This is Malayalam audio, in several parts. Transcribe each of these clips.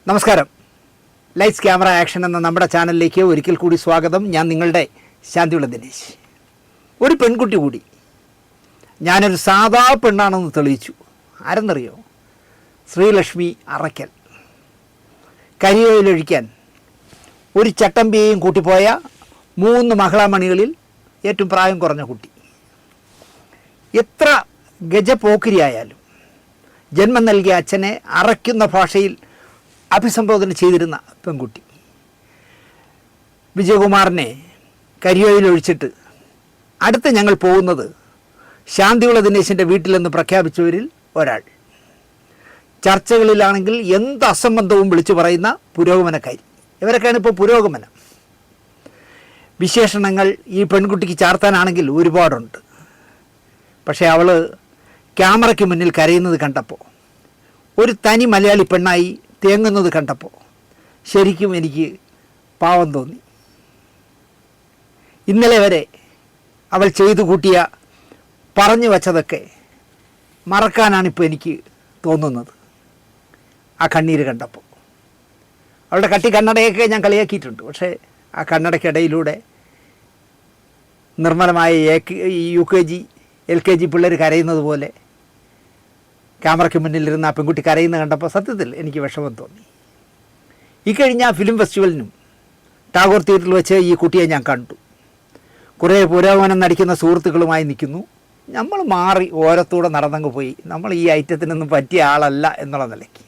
നമസ്കാരം. ലൈറ്റ്സ് ക്യാമറ ആക്ഷൻ എന്ന നമ്മുടെ ചാനലിലേക്ക് ഒരിക്കൽ കൂടി സ്വാഗതം. ഞാൻ നിങ്ങളുടെ ശാന്തിയുള്ള ദിനേശ്. ഒരു പെൺകുട്ടി കൂടി ഞാനൊരു സാധാ പെണ്ണാണെന്ന് തെളിയിച്ചു. ആരെന്നറിയോ? ശ്രീലക്ഷ്മി അറയ്ക്കൽ. കരിയോയിലൊഴിക്കാൻ ഒരു ചട്ടമ്പിയെയും കൂട്ടിപ്പോയ 3 മഹിളാമണികളിൽ ഏറ്റവും പ്രായം കുറഞ്ഞ കുട്ടി. എത്ര ഗജപോക്കിരിയായാലും ജന്മം നൽകിയ അച്ഛനെ അറയ്ക്കുന്ന ഭാഷയിൽ അഭിസംബോധന ചെയ്തിരുന്ന പെൺകുട്ടി. വിജയകുമാറിനെ കരിയോയിലൊഴിച്ചിട്ട് അടുത്ത് ഞങ്ങൾ പോകുന്നത് ശാന്തിയുള്ള ദിനേശിൻ്റെ വീട്ടിലെന്ന് പ്രഖ്യാപിച്ചവരിൽ ഒരാൾ. ചർച്ചകളിലാണെങ്കിൽ എന്ത് അസംബന്ധവും വിളിച്ചു പറയുന്ന പുരോഗമനക്കാരി. ഇവരൊക്കെയാണ് ഇപ്പോൾ പുരോഗമനം. വിശേഷണങ്ങൾ ഈ പെൺകുട്ടിക്ക് ചാർത്താനാണെങ്കിൽ ഒരുപാടുണ്ട്. പക്ഷേ അവൾ ക്യാമറയ്ക്ക് മുന്നിൽ കരയുന്നത് കണ്ടപ്പോൾ, ഒരു തനി മലയാളി പെണ്ണായി തേങ്ങുന്നത് കണ്ടപ്പോൾ ശരിക്കും എനിക്ക് പാവം തോന്നി. ഇന്നലെ വരെ അവൾ ചെയ്തു കൂട്ടിയ പറഞ്ഞു വച്ചതൊക്കെ മറക്കാനാണിപ്പോൾ എനിക്ക് തോന്നുന്നത്. ആ കണ്ണീര് കണ്ടപ്പോൾ അവളുടെ കട്ടി കണ്ണടയൊക്കെ ഞാൻ കളിയാക്കിയിട്ടുണ്ട്. പക്ഷേ ആ കണ്ണടയ്ക്കിടയിലൂടെ നിർമ്മലമായ UKG LKG പിള്ളേർ കരയുന്നത് പോലെ ക്യാമറയ്ക്ക് മുന്നിലിരുന്ന ആ പെൺകുട്ടി കരയുന്ന കണ്ടപ്പോൾ സത്യത്തിൽ എനിക്ക് വിഷമം തോന്നി. ഇക്കഴിഞ്ഞ ഫിലിം ഫെസ്റ്റിവലിനും ടാഗോർ തിയേറ്ററിൽ വെച്ച് ഈ കുട്ടിയെ ഞാൻ കണ്ടു. കുറേ പുരോഗമനം നടിക്കുന്ന സുഹൃത്തുക്കളുമായി നിൽക്കുന്നു. നമ്മൾ മാറി ഓരത്തൂടെ നടന്നങ്ങ് പോയി. നമ്മൾ ഈ ഐറ്റത്തിനൊന്നും പറ്റിയ ആളല്ല എന്നുള്ള നിലയ്ക്ക്.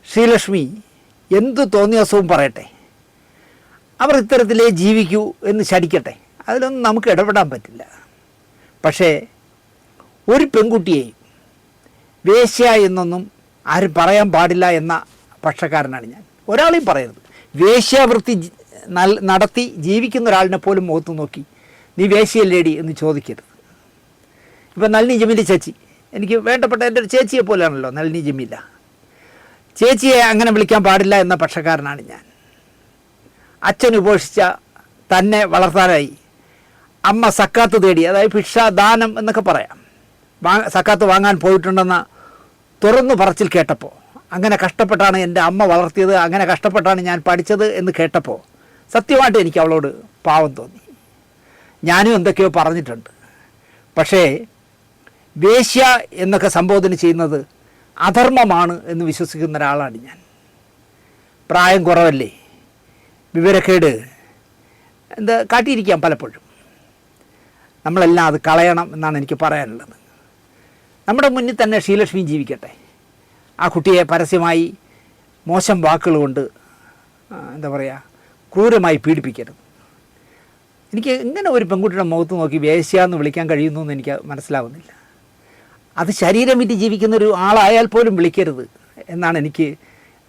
ശ്രീലക്ഷ്മി എന്തു തോന്നിയ ദിവസവും പറയട്ടെ, അവർ ഇത്തരത്തിലേ ജീവിക്കൂ എന്ന് ശടിക്കട്ടെ, അതിലൊന്നും നമുക്ക് ഇടപെടാൻ പറ്റില്ല. പക്ഷേ ഒരു പെൺകുട്ടിയെയും വേശ്യ എന്നൊന്നും ആരും പറയാൻ പാടില്ല എന്ന പക്ഷക്കാരനാണ് ഞാൻ. ഒരാളെയും പറയരുത്. വേശ്യാവൃത്തി നടത്തി ജീവിക്കുന്ന ഒരാളിനെ പോലും മുഖത്ത് നോക്കി നീ വേശ്യല്ലേടി എന്ന് ചോദിക്കരുത്. ഇപ്പം നളിനി ജമീല ചേച്ചി, എനിക്ക് വേണ്ടപ്പെട്ട എൻ്റെ ഒരു ചേച്ചിയെ പോലെയാണല്ലോ നളിനി ജമീല. ചേച്ചിയെ അങ്ങനെ വിളിക്കാൻ പാടില്ല എന്ന പക്ഷക്കാരനാണ് ഞാൻ. അച്ഛൻ ഉപേക്ഷിച്ച തന്നെ വളർത്താനായി അമ്മ സക്കാത്ത് തേടി, അതായത് ഭിക്ഷ ദാനം എന്നൊക്കെ പറയാം, സക്കാത്ത് വാങ്ങാൻ പോയിട്ടുണ്ടെന്ന തുറന്നു പറച്ചിൽ കേട്ടപ്പോൾ, അങ്ങനെ കഷ്ടപ്പെട്ടാണ് എൻ്റെ അമ്മ വളർത്തിയത്, അങ്ങനെ കഷ്ടപ്പെട്ടാണ് ഞാൻ പഠിച്ചത് എന്ന് കേട്ടപ്പോൾ സത്യമായിട്ട് എനിക്ക് അവളോട് പാവം തോന്നി. ഞാനും എന്തൊക്കെയോ പറഞ്ഞിട്ടുണ്ട്. പക്ഷേ വേശ്യ എന്നൊക്കെ സംബോധന ചെയ്യുന്നത് അധർമ്മമാണ് എന്ന് വിശ്വസിക്കുന്ന ഒരാളാണ് ഞാൻ. പ്രായം കുറവല്ലേ, വിവരക്കേട് എന്താ കാട്ടിയിരിക്കാം പലപ്പോഴും. നമ്മളെല്ലാം അത് കളയണം എന്നാണ് എനിക്ക് പറയാനുള്ളത്. നമ്മുടെ മുന്നിൽ തന്നെ ശ്രീലക്ഷ്മി ജീവിക്കട്ടെ. ആ കുട്ടിയെ പരസ്യമായി മോശം വാക്കുകൾ കൊണ്ട് എന്താ പറയുക, ക്രൂരമായി പീഡിപ്പിക്കരുത്. എനിക്ക് ഇങ്ങനെ ഒരു പെൺകുട്ടിയുടെ മുഖത്ത് നോക്കി വേശ്യ എന്ന് വിളിക്കാൻ കഴിയുന്നു എന്ന് എനിക്ക് മനസ്സിലാവുന്നില്ല. അത് ശരീരം വിറ്റ് ജീവിക്കുന്നൊരു ആളായാൽ പോലും വിളിക്കരുത് എന്നാണ് എനിക്ക്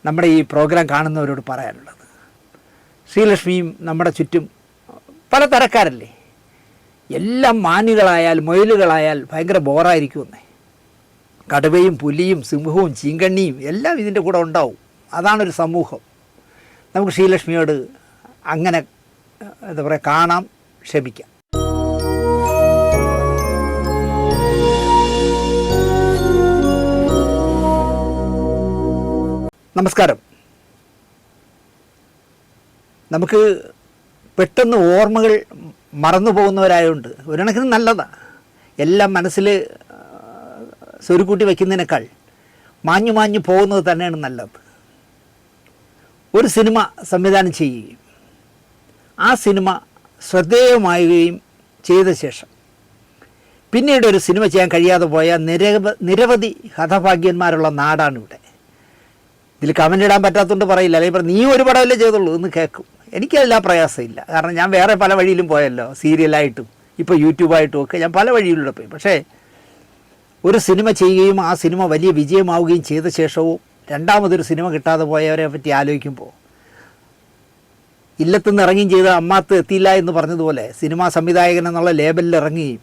നമ്മുടെ ഈ പ്രോഗ്രാം കാണുന്നവരോട് പറയാനുള്ളത്. ശ്രീലക്ഷ്മിയും നമ്മുടെ ചുറ്റും പല തരക്കാരല്ലേ. എല്ലാം മാനുകളായാൽ മുയലുകളായാൽ ഭയങ്കര ബോറായിരിക്കുമെന്നേ. കടുവയും പുലിയും സിംഹവും ചീങ്കണ്ണിയും എല്ലാം ഇതിൻ്റെ കൂടെ ഉണ്ടാവും. അതാണൊരു സമൂഹം. നമുക്ക് ശ്രീലക്ഷ്മിയോട് അങ്ങനെ എന്താ പറയുക, കാണാം, ക്ഷമിക്കാം. നമസ്കാരം. നമുക്ക് പെട്ടെന്ന് ഓർമ്മകൾ മറന്നു പോകുന്നവരായതുകൊണ്ട് ഒരു കണക്കിന് നല്ലതാണ്. എല്ലാം മനസ്സിൽ സ്വരുക്കൂട്ടി വയ്ക്കുന്നതിനേക്കാൾ മാഞ്ഞു മാഞ്ഞു പോകുന്നത് തന്നെയാണ് നല്ലത്. ഒരു സിനിമ സംവിധാനം ചെയ്യുകയും ആ സിനിമ ശ്രദ്ധേയമാവുകയും ചെയ്ത ശേഷം പിന്നീട് ഒരു സിനിമ ചെയ്യാൻ കഴിയാതെ പോയ നിരവധി ഹതഭാഗ്യന്മാരുള്ള നാടാണ് ഇവിടെ. ഇതിൽ കമൻ്റ് ഇടാൻ പറ്റാത്തതുകൊണ്ട് പറയില്ല, അല്ലെങ്കിൽ നീ ഒരു പടമല്ലേ ചെയ്തുള്ളൂ എന്ന് കേൾക്കും. എനിക്കതെല്ലാം പ്രയാസമില്ല. കാരണം ഞാൻ വേറെ പല വഴിയിലും പോയല്ലോ, സീരിയലായിട്ടും ഇപ്പോൾ യൂട്യൂബായിട്ടും ഒക്കെ ഞാൻ പല വഴിയിലൂടെ പോയി. പക്ഷേ ഒരു സിനിമ ചെയ്യുകയും ആ സിനിമ വലിയ വിജയമാവുകയും ചെയ്ത ശേഷവും രണ്ടാമതൊരു സിനിമ കിട്ടാതെ പോയവരെ പറ്റി ആലോചിക്കുമ്പോൾ, ഇല്ലത്തുനിന്ന് ഇറങ്ങുകയും ചെയ്ത അമ്മാത്ത് എത്തിയില്ല എന്ന് പറഞ്ഞതുപോലെ സിനിമാ സംവിധായകൻ എന്നുള്ള ലേബലിൽ ഇറങ്ങുകയും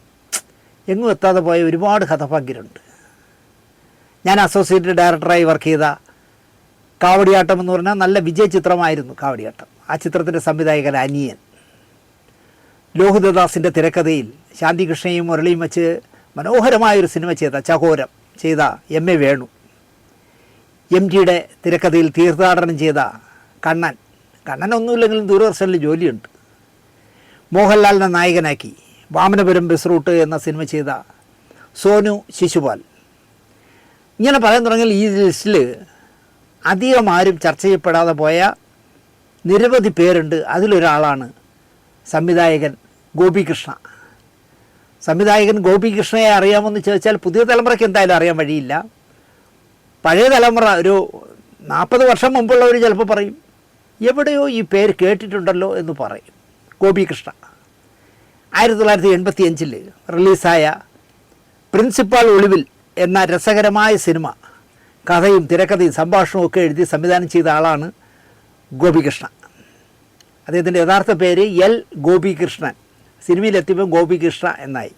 എങ്ങും എത്താതെ പോയ ഒരുപാട് ഹതഭാഗ്യരുണ്ട്. ഞാൻ അസോസിയേറ്റ് ഡയറക്ടറായി വർക്ക് ചെയ്ത കാവടിയാട്ടം എന്ന് പറഞ്ഞാൽ നല്ല വിജയ ചിത്രമായിരുന്നു കാവടിയാട്ടം. ആ ചിത്രത്തിൻ്റെ സംവിധായകൻ അനിയൻ. ലോഹിതദാസിൻ്റെ തിരക്കഥയിൽ ശാന്തികൃഷ്ണയും മുരളിയും വെച്ച് മനോഹരമായൊരു സിനിമ ചെയ്ത ചകോരം ചെയ്ത MA വേണു. MTയുടെ തിരക്കഥയിൽ തീർത്ഥാടനം ചെയ്ത കണ്ണൻ. കണ്ണനൊന്നുമില്ലെങ്കിലും ദൂരദർശനിൽ ജോലിയുണ്ട്. മോഹൻലാലിനെ നായകനാക്കി വാമനപുരം ബസ് റൂട്ട് എന്ന സിനിമ ചെയ്ത സോനു ശിശുപാൽ. ഇങ്ങനെ പറയാൻ തുടങ്ങിയാൽ ഈ ലിസ്റ്റിൽ അധികം ആരും ചർച്ച ചെയ്യപ്പെടാതെ പോയ നിരവധി പേരുണ്ട്. അതിലൊരാളാണ് സംവിധായകൻ ഗോപികൃഷ്ണ. സംവിധായകൻ ഗോപികൃഷ്ണയെ അറിയാമെന്ന് ചോദിച്ചാൽ പുതിയ തലമുറയ്ക്ക് എന്തായാലും അറിയാൻ വഴിയില്ല. പഴയ തലമുറ ഒരു 40 വർഷം മുമ്പുള്ളവർ ചിലപ്പോൾ പറയും എവിടെയോ ഈ പേര് കേട്ടിട്ടുണ്ടല്ലോ എന്ന് പറയും. ഗോപികൃഷ്ണ 1985 റിലീസായ പ്രിൻസിപ്പാൾ ഒളിവിൽ എന്ന രസകരമായ സിനിമ കഥയും തിരക്കഥയും സംഭാഷണവും ഒക്കെ എഴുതി സംവിധാനം ചെയ്ത ആളാണ് ഗോപികൃഷ്ണ. അദ്ദേഹത്തിൻ്റെ യഥാർത്ഥ പേര് എൽ ഗോപികൃഷ്ണൻ. സിനിമയിലെത്തിയപ്പോൾ ഗോപികൃഷ്ണ എന്നായി.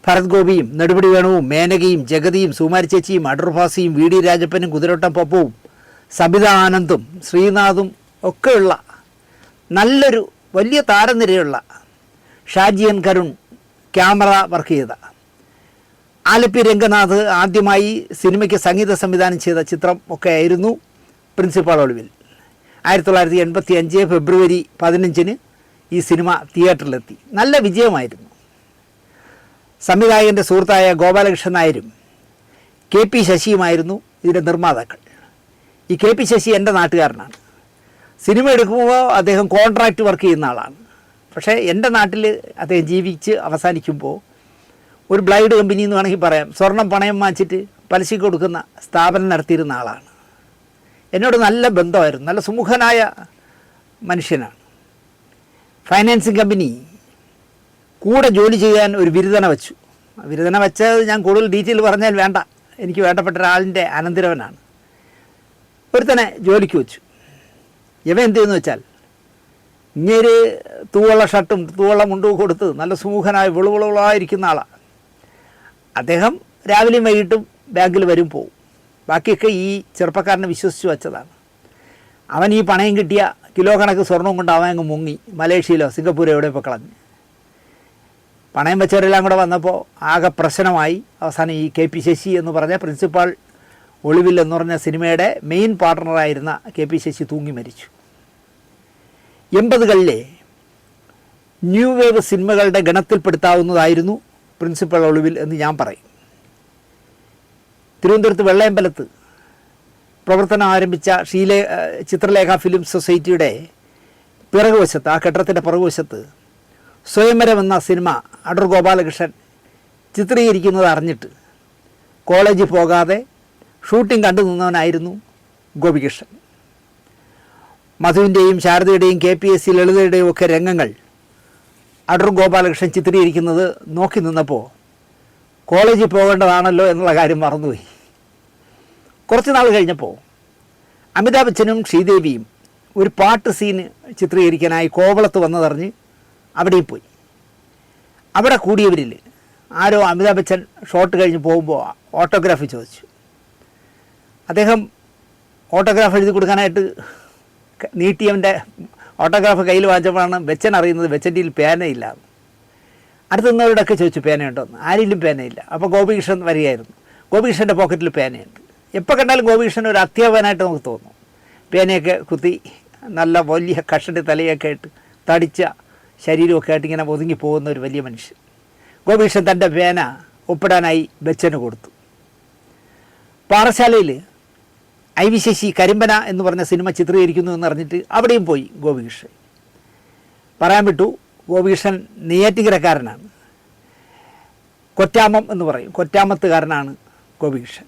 ഭരത് ഗോപിയും നെടുമുടി വേണുവും മേനകയും ജഗതിയും സുകുമാരി ചേച്ചിയും അടൂർഭാസിയും വി ഡി രാജപ്പനും കുതിരവട്ടം പപ്പവും സബിത ആനന്ദും ശ്രീനാഥും ഒക്കെയുള്ള നല്ലൊരു വലിയ താരനിരയുള്ള ഷാജിയൻ കരുൺ ക്യാമറ വർക്ക് ചെയ്ത ആലപ്പി രംഗനാഥ് ആദ്യമായി സിനിമയ്ക്ക് സംഗീത സംവിധാനം ചെയ്ത ചിത്രം ഒക്കെ ആയിരുന്നു പ്രിൻസിപ്പാൾ ഒളിവിൽ. 1985 ഫെബ്രുവരി 15 ഈ സിനിമ തിയേറ്ററിലെത്തി. നല്ല വിജയമായിരുന്നു. സംവിധായകൻ്റെ സുഹൃത്തായ ഗോപാലകൃഷ്ണൻ നായരും KP ശശിയുമായിരുന്നു ഇതിൻ്റെ നിർമ്മാതാക്കൾ. ഈ KP ശശി എൻ്റെ നാട്ടുകാരനാണ്. സിനിമ എടുക്കുമ്പോൾ അദ്ദേഹം കോൺട്രാക്റ്റ് വർക്ക് ചെയ്യുന്ന ആളാണ്. പക്ഷേ എൻ്റെ നാട്ടിൽ അദ്ദേഹം ജീവിച്ച് അവസാനിക്കുമ്പോൾ ഒരു ബ്ലൈഡ് കമ്പനി എന്ന് വേണമെങ്കിൽ പറയാം, സ്വർണം പണയം വാങ്ങിച്ചിട്ട് പലിശയ്ക്ക് കൊടുക്കുന്ന സ്ഥാപനം നടത്തിയിരുന്ന ആളാണ്. എന്നോട് നല്ല ബന്ധമായിരുന്നു. നല്ല സുമുഖനായ മനുഷ്യനാണ്. ഫൈനാൻസിങ് കമ്പനി കൂടെ ജോലി ചെയ്യാൻ ഒരു ബിരുദന വെച്ചു. ബിരുദന വെച്ചത് ഞാൻ കൂടുതൽ ഡീറ്റെയിൽ പറഞ്ഞാൽ വേണ്ട, എനിക്ക് വേണ്ടപ്പെട്ട ഒരാളിൻ്റെ അനന്തരവനാണ്. ഒരുത്തനെ ജോലിക്ക് വെച്ചു. ഇവ എന്ത് ചെയ്യുന്നു വെച്ചാൽ ഇങ്ങേര് തൂവള ഷർട്ടും തൂവള മുണ്ടും കൊടുത്ത് നല്ല സുമുഖനായ വിളുവിളുകളായിരിക്കുന്ന ആളാണ്. അദ്ദേഹം രാവിലെയും വൈകിട്ടും ബാങ്കിൽ വരും പോവും. ബാക്കിയൊക്കെ ഈ ചെറുപ്പക്കാരനെ വിശ്വസിച്ച് വെച്ചതാണ്. അവൻ ഈ പണയം കിട്ടിയ കിലോ കണക്ക് സ്വർണവും കൊണ്ട് അവൻ അങ്ങ് മുങ്ങി മലേഷ്യയിലോ സിംഗപ്പൂരോ എവിടെ ഇപ്പോൾ കളഞ്ഞ്. പണയം വെച്ചവരെല്ലാം കൂടെ വന്നപ്പോൾ ആകെ പ്രശ്നമായി. അവസാനം ഈ KP ശശി എന്ന് പറഞ്ഞ പ്രിൻസിപ്പാൾ ഒളിവിൽ എന്ന് പറഞ്ഞ സിനിമയുടെ മെയിൻ പാർട്ട്ണറായിരുന്ന KP ശശി തൂങ്ങി മരിച്ചു. 80കളിലെ ന്യൂ വേവ് സിനിമകളുടെ ഗണത്തിൽപ്പെടുത്താവുന്നതായിരുന്നു പ്രിൻസിപ്പൽ ഒളിവിൽ എന്ന് ഞാൻ പറയും. തിരുവനന്തപുരത്ത് വെള്ളയമ്പലത്ത് പ്രവർത്തനം ആരംഭിച്ച ചിത്രലേഖ ഫിലിം സൊസൈറ്റിയുടെ പിറകുവശത്ത്, ആ കെട്ടിടത്തിൻ്റെ പിറകുവശത്ത് സ്വയംവരം എന്ന സിനിമ അടൂർ ഗോപാലകൃഷ്ണൻ ചിത്രീകരിക്കുന്നത് അറിഞ്ഞിട്ട് കോളേജിൽ പോകാതെ ഷൂട്ടിംഗ് കണ്ടു നിന്നവനായിരുന്നു ഗോപികൃഷ്ണൻ. മധുവിൻ്റെയും ശാരദയുടെയും KPSC ലളിതയുടെയും ഒക്കെ രംഗങ്ങൾ അടൂർ ഗോപാലകൃഷ്ണൻ ചിത്രീകരിക്കുന്നത് നോക്കി നിന്നപ്പോൾ കോളേജിൽ പോകേണ്ടതാണല്ലോ എന്നുള്ള കാര്യം മറന്നുപോയി. കുറച്ച് നാൾ കഴിഞ്ഞപ്പോൾ അമിതാഭ് ബച്ചനും ശ്രീദേവിയും ഒരു പാട്ട് സീന് ചിത്രീകരിക്കാനായി കോവളത്ത് വന്നതറിഞ്ഞ് അവിടെയും പോയി. അവിടെ കൂടിയവരിൽ ആരോ അമിതാഭ് ബച്ചൻ ഷോട്ട് കഴിഞ്ഞ് പോകുമ്പോൾ ഓട്ടോഗ്രാഫ് ചോദിച്ചു. അദ്ദേഹം ഓട്ടോഗ്രാഫ് എഴുതി കൊടുക്കാനായിട്ട് നീട്ടിയവൻ്റെ ഓട്ടോഗ്രാഫ് കയ്യിൽ വാങ്ങിച്ചപ്പോഴാണ് ബച്ചൻ അറിയുന്നത് ബച്ചൻ്റെ പേനയില്ല. അടുത്ത് നിന്നവരോടൊക്കെ ചോദിച്ചു പേനയുണ്ടോയെന്ന്. ആരെങ്കിലും പേനയില്ല. അപ്പോൾ ഗോപികൃഷ്ണൻ വരികയായിരുന്നു. ഗോപികൃഷ്ണൻ്റെ പോക്കറ്റിൽ പേനയുണ്ട്. എപ്പോൾ കണ്ടാലും ഗോപികൃഷ്ണൻ ഒരു അധ്യാപകനായിട്ട് നമുക്ക് തോന്നും. പേനയൊക്കെ കുത്തി നല്ല വലിയ കഷണ്ടി തലയൊക്കെ ആയിട്ട് തടിച്ച ശരീരമൊക്കെ ആയിട്ട് ഇങ്ങനെ ഒതുങ്ങി പോകുന്ന ഒരു വലിയ മനുഷ്യൻ. ഗോപികൃഷ്ണൻ തൻ്റെ പേന ഒപ്പിടാനായി ബച്ചന് കൊടുത്തു. പാറശാലയിൽ IV ശശി കരിമ്പന എന്ന് പറഞ്ഞ സിനിമ ചിത്രീകരിക്കുന്നു എന്നറിഞ്ഞിട്ട് അവിടെയും പോയി ഗോപികൃഷ്ണൻ. പറയാൻ വിട്ടു, ഗോപികൃഷ്ണൻ നെയ്യാറ്റിൻകരക്കാരനാണ്. കൊറ്റാമം എന്ന് പറയും, കൊറ്റാമത്തുകാരനാണ് ഗോപികൃഷ്ണൻ.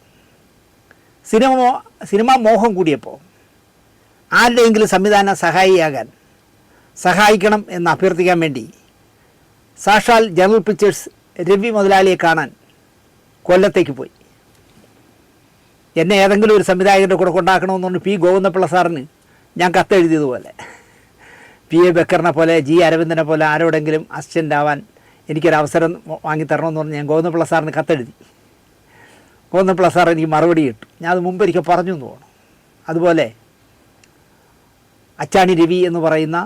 സിനിമ മോഹം കൂടിയപ്പോൾ ആരുടെയെങ്കിലും സംവിധാന സഹായിക്കണം എന്ന് അഭ്യർത്ഥിക്കാൻ വേണ്ടി സാക്ഷാൽ ജനറൽ പിക്ചേഴ്സ് രവി മുതലാളിയെ കാണാൻ കൊല്ലത്തേക്ക് പോയി. എന്നെ ഏതെങ്കിലും ഒരു സംവിധായകൻ്റെ കൂടെ കൊണ്ടാക്കണമെന്ന് പറഞ്ഞ് P. ഗോവിന്ദപിള്ള സാറിന് ഞാൻ കത്തെഴുതിയതുപോലെ PA ബക്കറിനെ പോലെ G. അരവിന്ദനെ പോലെ ആരോടെങ്കിലും അസിസ്റ്റൻ്റ് ആവാൻ എനിക്കൊരവസരം വാങ്ങിത്തരണമെന്ന് പറഞ്ഞ് ഞാൻ ഗോവിന്ദപിള്ള സാറിന് കത്തെഴുതി. ഗോവിന്ദപിള്ള സാർ എനിക്ക് മറുപടി കിട്ടും. ഞാൻ അത് മുമ്പ് ഒരിക്കൽ പറഞ്ഞു എന്ന് തോന്നുന്നു. അതുപോലെ അച്ചാണി രവി എന്ന് പറയുന്ന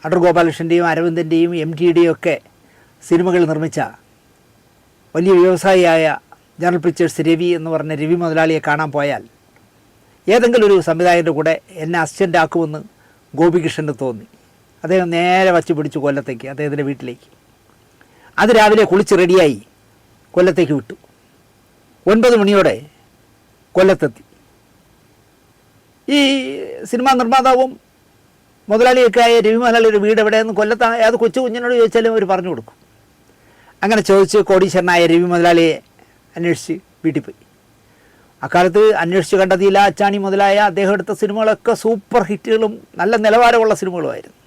അടൂർ ഗോപാലകൃഷ്ണൻ്റെയും അരവിന്ദൻ്റെയും MTയുടെയും ഒക്കെ സിനിമകൾ നിർമ്മിച്ച വലിയ വ്യവസായിയായ ജനറൽ പിക്ചേഴ്സ് രവി എന്ന് പറഞ്ഞ രവി മുതലാളിയെ കാണാൻ പോയാൽ ഏതെങ്കിലും ഒരു സംവിധായകൻ്റെ കൂടെ എന്നെ അസിസ്റ്റൻ്റ് ആക്കുമെന്ന് ഗോപികൃഷ്ണന് തോന്നി. അദ്ദേഹം നേരെ വച്ച് പിടിച്ചു കൊല്ലത്തേക്ക്, അദ്ദേഹത്തിൻ്റെ വീട്ടിലേക്ക്. അത് രാവിലെ കുളിച്ച് റെഡിയായി കൊല്ലത്തേക്ക് വിട്ടു. 9 മണിയോടെ കൊല്ലത്തെത്തി. ഈ സിനിമാ നിർമ്മാതാവും മുതലാളിയൊക്കെ ആയ രവി മുതലാളിയുടെ വീട് എവിടെയെന്ന് കൊല്ലത്താണ്, അത് കൊച്ചു കുഞ്ഞിനോട് ചോദിച്ചാലും അവർ പറഞ്ഞു കൊടുക്കും. അങ്ങനെ ചോദിച്ച് കോടീശ്വരനായ രവി മുതലാളിയെ അന്വേഷിച്ച് വീട്ടിൽ പോയി. അക്കാലത്ത് അന്വേഷിച്ച് കണ്ടെത്തിയില്ല അച്ചാണി മുതലായ അദ്ദേഹം എടുത്ത സിനിമകളൊക്കെ സൂപ്പർ ഹിറ്റുകളും നല്ല നിലവാരമുള്ള സിനിമകളുമായിരുന്നു.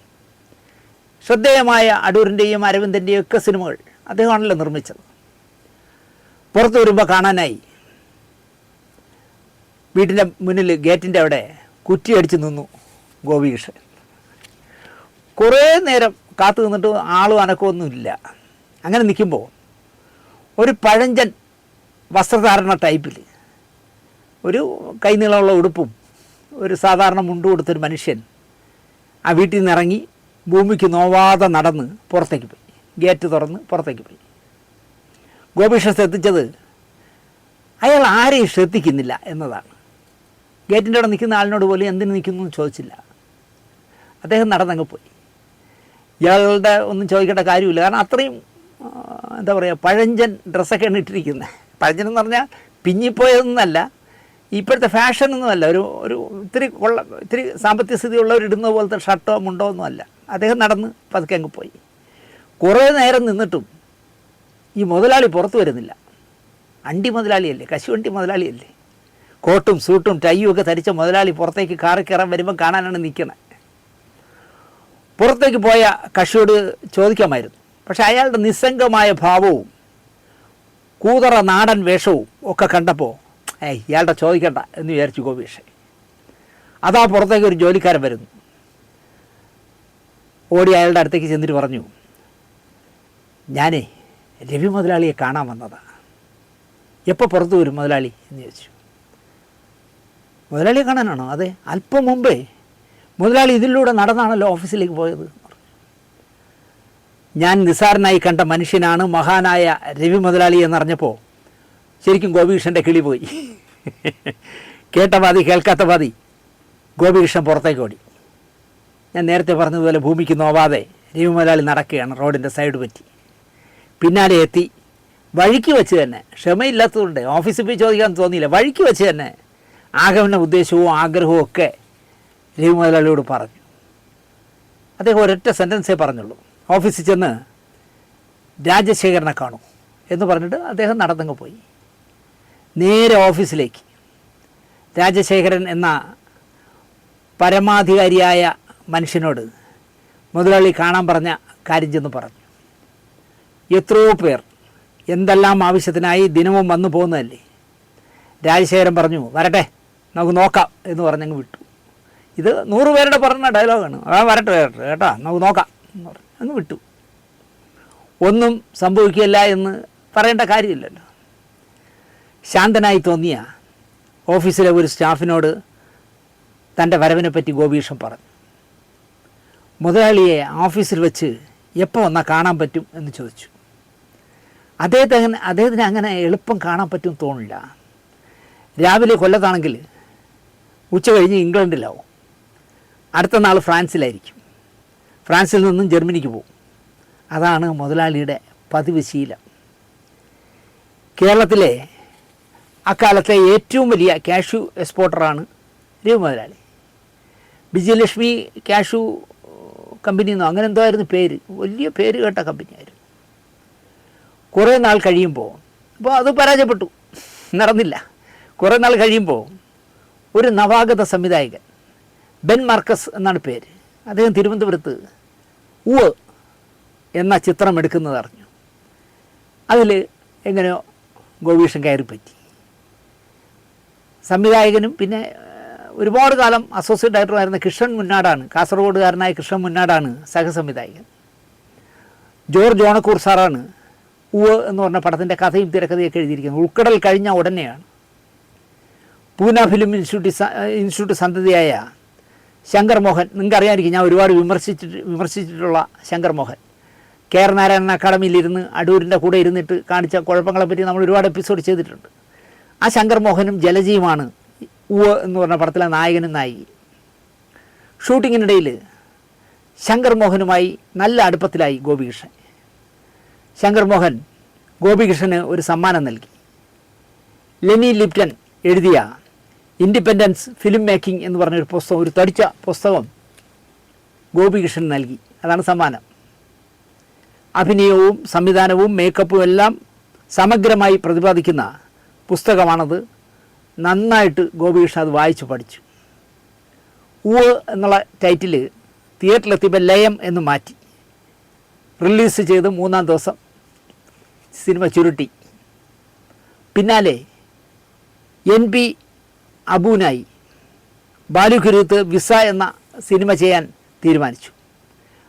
ശ്രദ്ധേയമായ അടൂരിൻ്റെയും അരവിന്ദൻ്റെയും ഒക്കെ സിനിമകൾ അദ്ദേഹമാണല്ലോ നിർമ്മിച്ചത്. പുറത്ത് വരുമ്പോൾ കാണാനായി വീട്ടിൻ്റെ മുന്നിൽ ഗേറ്റിൻ്റെ അവിടെ കുറ്റിയടിച്ച് നിന്നു ഗോപികൃഷ്ണൻ. കുറേ നേരം കാത്തു നിന്നിട്ട് ആളും അനക്കമൊന്നുമില്ല. അങ്ങനെ നിൽക്കുമ്പോൾ ഒരു പഴഞ്ചൻ വസ്ത്രധാരണ ടൈപ്പിൽ ഒരു കൈനീളമുള്ള ഉടുപ്പും ഒരു സാധാരണ മുണ്ട് കൊടുത്തൊരു മനുഷ്യൻ ആ വീട്ടിൽ നിന്ന് ഇറങ്ങി ഭൂമിക്ക് നോവാതെ നടന്ന് പുറത്തേക്ക് പോയി. ഗേറ്റ് തുറന്ന് പുറത്തേക്ക് പോയി. ഗോപികൃഷ്ണൻ ശ്രദ്ധിച്ചത് അയാൾ ആരെയും ശ്രദ്ധിക്കുന്നില്ല എന്നതാണ്. ഗേറ്റിൻ്റെ അവിടെ നിൽക്കുന്ന ആളിനോട് പോലും എന്തിനു നിൽക്കുന്നു എന്ന് ചോദിച്ചില്ല. അദ്ദേഹം നടന്നങ്ങ് പോയി. ഇയാളുടെ ഒന്നും ചോദിക്കേണ്ട കാര്യമില്ല. കാരണം അത്രയും എന്താ പറയുക, പഴഞ്ചൻ ഡ്രസ്സൊക്കെയാണ് ഇട്ടിരിക്കുന്നത്. പഴഞ്ചൻ എന്ന് പറഞ്ഞാൽ പിഞ്ഞിപ്പോയതൊന്നുമല്ല, ഇപ്പോഴത്തെ ഫാഷനൊന്നുമല്ല. ഒരു ഇത്തിരി സാമ്പത്തിക സ്ഥിതിയുള്ളവർ ഇടുന്ന പോലത്തെ ഷർട്ടോ മുണ്ടോ ഒന്നുമല്ല. അദ്ദേഹം നടന്ന് പതുക്കെ അങ്ങ് പോയി. കുറേ നേരം നിന്നിട്ടും ഈ മുതലാളി പുറത്തു വരുന്നില്ല. അണ്ടി മുതലാളിയല്ലേ, കശുവണ്ടി മുതലാളിയല്ലേ, കോട്ടും സൂട്ടും ടൈയും ഒക്കെ ധരിച്ച മുതലാളി പുറത്തേക്ക് കാറി കയറാൻ വരുമ്പോൾ കാണാനാണ് നിൽക്കുന്നത്. പുറത്തേക്ക് പോയ കക്ഷിയോട് ചോദിക്കാമായിരുന്നു. പക്ഷെ അയാളുടെ നിസ്സംഗമായ ഭാവവും കൂതറ നാടൻ വേഷവും ഒക്കെ കണ്ടപ്പോൾ ഇയാളുടെ ചോദിക്കണ്ട എന്ന് വിചാരിച്ചു ഗോപികൃഷ്ണൻ. അതാ പുറത്തേക്ക് ഒരു ജോലിക്കാരൻ വരുന്നു. ഓടി അയാളുടെ അടുത്തേക്ക് ചെന്നിട്ട് പറഞ്ഞു, ഞാനേ രവി മുതലാളിയെ കാണാൻ വന്നതാണ്. എപ്പോൾ പുറത്ത് വരും മുതലാളി എന്ന് ചോദിച്ചു. മുതലാളിയെ കാണാനാണോ? അതെ, അല്പം മുമ്പേ മുതലാളി ഇതിലൂടെ നടന്നാണല്ലോ ഓഫീസിലേക്ക് പോയത്. ഞാൻ നിസാരനായി കണ്ട മനുഷ്യനാണ് മഹാനായ രവി മുതലാളി എന്നറിഞ്ഞപ്പോൾ ശരിക്കും ഗോപികൃഷ്ണൻ്റെ കിളി പോയി. കേട്ട പാതി കേൾക്കാത്ത പാതി ഗോപികൃഷ്ണൻ പുറത്തേക്ക് ഓടി. ഞാൻ നേരത്തെ പറഞ്ഞതുപോലെ ഭൂമിക്ക് നോവാതെ രവി മുതലാളി നടക്കുകയാണ് റോഡിൻ്റെ സൈഡ് പറ്റി. പിന്നാലെ എത്തി. വഴിക്ക് വെച്ച് തന്നെ, ക്ഷമയില്ലാത്തതുകൊണ്ട് ഓഫീസിൽ പോയി ചോദിക്കാൻ തോന്നിയില്ല, വഴിക്ക് വെച്ച് തന്നെ ആഗമന ഉദ്ദേശവും ആഗ്രഹവും ഒക്കെ രവി മുതലാളിയോട് പറഞ്ഞു. അദ്ദേഹം ഒരൊറ്റ സെൻറ്റൻസേ പറഞ്ഞുള്ളൂ, ഓഫീസിൽ ചെന്ന് രാജശേഖരനെ കാണൂ എന്ന് പറഞ്ഞിട്ട് അദ്ദേഹം നടന്നങ്ങ് പോയി. നേരെ ഓഫീസിലേക്ക് രാജശേഖരൻ എന്ന പരമാധികാരിയായ മനുഷ്യനോട് മുതലാളി കാണാൻ പറഞ്ഞ കാര്യം ചെന്ന് പറഞ്ഞു. എത്രയോ പേർ എന്തെല്ലാം ആവശ്യത്തിനായി ദിനവും വന്നു പോകുന്നതല്ലേ. രാജശേഖരൻ പറഞ്ഞു, വരട്ടെ നമുക്ക് നോക്കാം എന്ന് പറഞ്ഞങ്ങ് വിട്ടു. ഇത് 100 പേരുടെ പറഞ്ഞ ഡയലോഗാണ്. വരട്ടെ കേട്ടോ, നമുക്ക് നോക്കാം എന്ന് പറഞ്ഞു അങ്ങ് വിട്ടു. ഒന്നും സംഭവിക്കില്ല എന്ന് പറയേണ്ട കാര്യമില്ലല്ലോ. ശാന്തനായി തോന്നിയ ഓഫീസിലെ ഒരു സ്റ്റാഫിനോട് തൻ്റെ വരവിനെപ്പറ്റി ഗോപികൃഷ്ണൻ പറഞ്ഞു. മുതലാളിയെ ഓഫീസിൽ വെച്ച് എപ്പോൾ വന്നാൽ കാണാൻ പറ്റും എന്ന് ചോദിച്ചു. അദ്ദേഹത്തിന് അങ്ങനെ എളുപ്പം കാണാൻ പറ്റും തോന്നില്ല. രാവിലെ കൊല്ലത്താണെങ്കിൽ ഉച്ച കഴിഞ്ഞ് ഇംഗ്ലണ്ടിലാവും. അടുത്ത നാൾ ഫ്രാൻസിലായിരിക്കും. ഫ്രാൻസിൽ നിന്നും ജർമ്മനിക്ക് പോകും. അതാണ് മുതലാളിയുടെ പതിവ് ശീലം. കേരളത്തിലെ അക്കാലത്തെ ഏറ്റവും വലിയ കാഷ്യൂ എക്സ്പോർട്ടറാണ് രവി മുതലാളി. വിജയലക്ഷ്മി കാഷ്യൂ കമ്പനി എന്നോ അങ്ങനെ എന്തോ ആയിരുന്നു പേര്. വലിയ പേര് കേട്ട കമ്പനിയായിരുന്നു. കുറേ നാൾ കഴിയുമ്പോൾ, അപ്പോൾ അത് പരാജയപ്പെട്ടു, നടന്നില്ല. കുറേ നാൾ കഴിയുമ്പോൾ ഒരു നവാഗത സംവിധായകൻ, ബെൻ മാർക്കസ് എന്നാണ് പേര്, അദ്ദേഹം തിരുവനന്തപുരത്ത് ഉവ് എന്ന ചിത്രം എടുക്കുന്നത് അറിഞ്ഞു. അതിൽ എങ്ങനെയോ ഗോപികൃഷ്ണൻ കയറിപ്പറ്റി. സംവിധായകനും പിന്നെ ഒരുപാട് കാലം അസോസിയേറ്റ് ഡയറക്ടറായിരുന്ന കൃഷ്ണൻ മുന്നാടാണ്, കാസർഗോഡുകാരനായ കൃഷ്ണൻ മുന്നാടാണ് സഹസംവിധായകൻ. ജോർജ് ഓണക്കൂർ സാറാണ് ഉവ് എന്ന് പറഞ്ഞ പടത്തിൻ്റെ കഥയും തിരക്കഥയൊക്കെ എഴുതിയിരിക്കുന്നത്. ഉൾക്കടൽ കഴിഞ്ഞ ഉടനെയാണ്. പൂന ഫിലിം ഇൻസ്റ്റിറ്റ്യൂട്ട് സന്തതിയായ ശങ്കർ മോഹൻ, നിങ്ങൾക്കറിയാമായിരിക്കും, ഞാൻ ഒരുപാട് വിമർശിച്ചിട്ടുള്ള ശങ്കർ മോഹൻ, കെ ആർ നാരായണൻ അക്കാഡമിയിലിരുന്ന് അടൂരിൻ്റെ കൂടെ ഇരുന്നിട്ട് കാണിച്ച കുഴപ്പങ്ങളെപ്പറ്റി നമ്മൾ ഒരുപാട് എപ്പിസോഡ് ചെയ്തിട്ടുണ്ട്. ആ ശങ്കർ മോഹനും ജലജിയുമാണ് ഉവ്വ് എന്ന് പറഞ്ഞ പടത്തിലെ നായകനും നായിക. ഷൂട്ടിങ്ങിനിടയിൽ ശങ്കർ മോഹനുമായി നല്ല അടുപ്പത്തിലായി ഗോപികൃഷ്ണൻ. ശങ്കർ മോഹൻ ഗോപികൃഷ്ണന് ഒരു സമ്മാനം നൽകി. ലെനി ലിപ്റ്റൺ എഴുതിയ ഇൻഡിപെൻഡൻസ് ഫിലിം മേക്കിംഗ് എന്ന് പറഞ്ഞൊരു പുസ്തകം, ഒരു തടിച്ച പുസ്തകം ഗോപികൃഷ്ണൻ നൽകി. അതാണ് സമ്മാനം. അഭിനയവും സംവിധാനവും മേക്കപ്പും എല്ലാം സമഗ്രമായി പ്രതിപാദിക്കുന്ന പുസ്തകമാണത്. നന്നായിട്ട് ഗോപികൃഷ്ണൻ അത് വായിച്ചു പഠിച്ചു. ഉവ് എന്നുള്ള ടൈറ്റിൽ തിയേറ്ററിലെത്തിയപ്പോൾ ലയം എന്ന് മാറ്റി. റിലീസ് ചെയ്ത് 3-ാം ദിവസം സിനിമ ചുരുട്ടി. പിന്നാലെ NP അബൂനായി ബാലുഖുരുത്ത് വിസ എന്ന സിനിമ ചെയ്യാൻ തീരുമാനിച്ചു.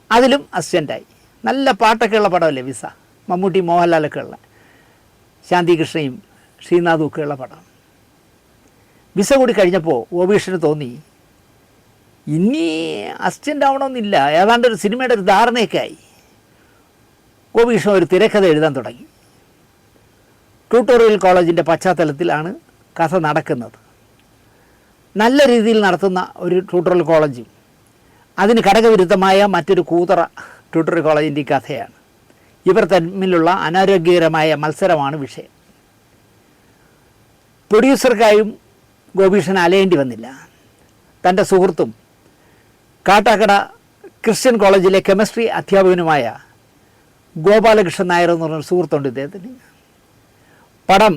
അതിലും അസിസ്റ്റൻ്റായി. നല്ല പാട്ടൊക്കെ ഉള്ള പടമല്ലേ വിസ, മമ്മൂട്ടി മോഹൻലാലൊക്കെ ഉള്ള, ശാന്തി കൃഷ്ണയും ശ്രീനാഥും ഒക്കെ ഉള്ള പടം. വിസ കൂടി കഴിഞ്ഞപ്പോൾ ഗോപികൃഷ്ണന് തോന്നി ഇനി അസിസ്റ്റൻ്റ് ആവണമെന്നില്ല, ഏതാണ്ട് ഒരു സിനിമയുടെ ഒരു ധാരണയൊക്കെ ആയി. ഗോപികൃഷ്ണൻ ഒരു തിരക്കഥ എഴുതാൻ തുടങ്ങി. ട്യൂട്ടോറിയൽ കോളേജിൻ്റെ പശ്ചാത്തലത്തിലാണ് കഥ നടക്കുന്നത്. നല്ല രീതിയിൽ നടത്തുന്ന ഒരു ട്യൂട്ടോറിയൽ കോളേജും അതിന് ഘടകവിരുദ്ധമായ മറ്റൊരു കൂതറ ട്യൂട്ടോറിയൽ കോളേജിൻ്റെ കഥയാണ്. ഇവർ തമ്മിലുള്ള അനാരോഗ്യകരമായ മത്സരമാണ് വിഷയം. പ്രൊഡ്യൂസർക്കായും ഗോപികൃഷ്ണൻ അലയേണ്ടി വന്നില്ല. തൻ്റെ സുഹൃത്തും കാട്ടാക്കട ക്രിസ്ത്യൻ കോളേജിലെ കെമിസ്ട്രി അധ്യാപകനുമായ ഗോപാലകൃഷ്ണൻ നായർ എന്ന് പറഞ്ഞൊരു സുഹൃത്തുണ്ട് ഇദ്ദേഹത്തിന്. പടം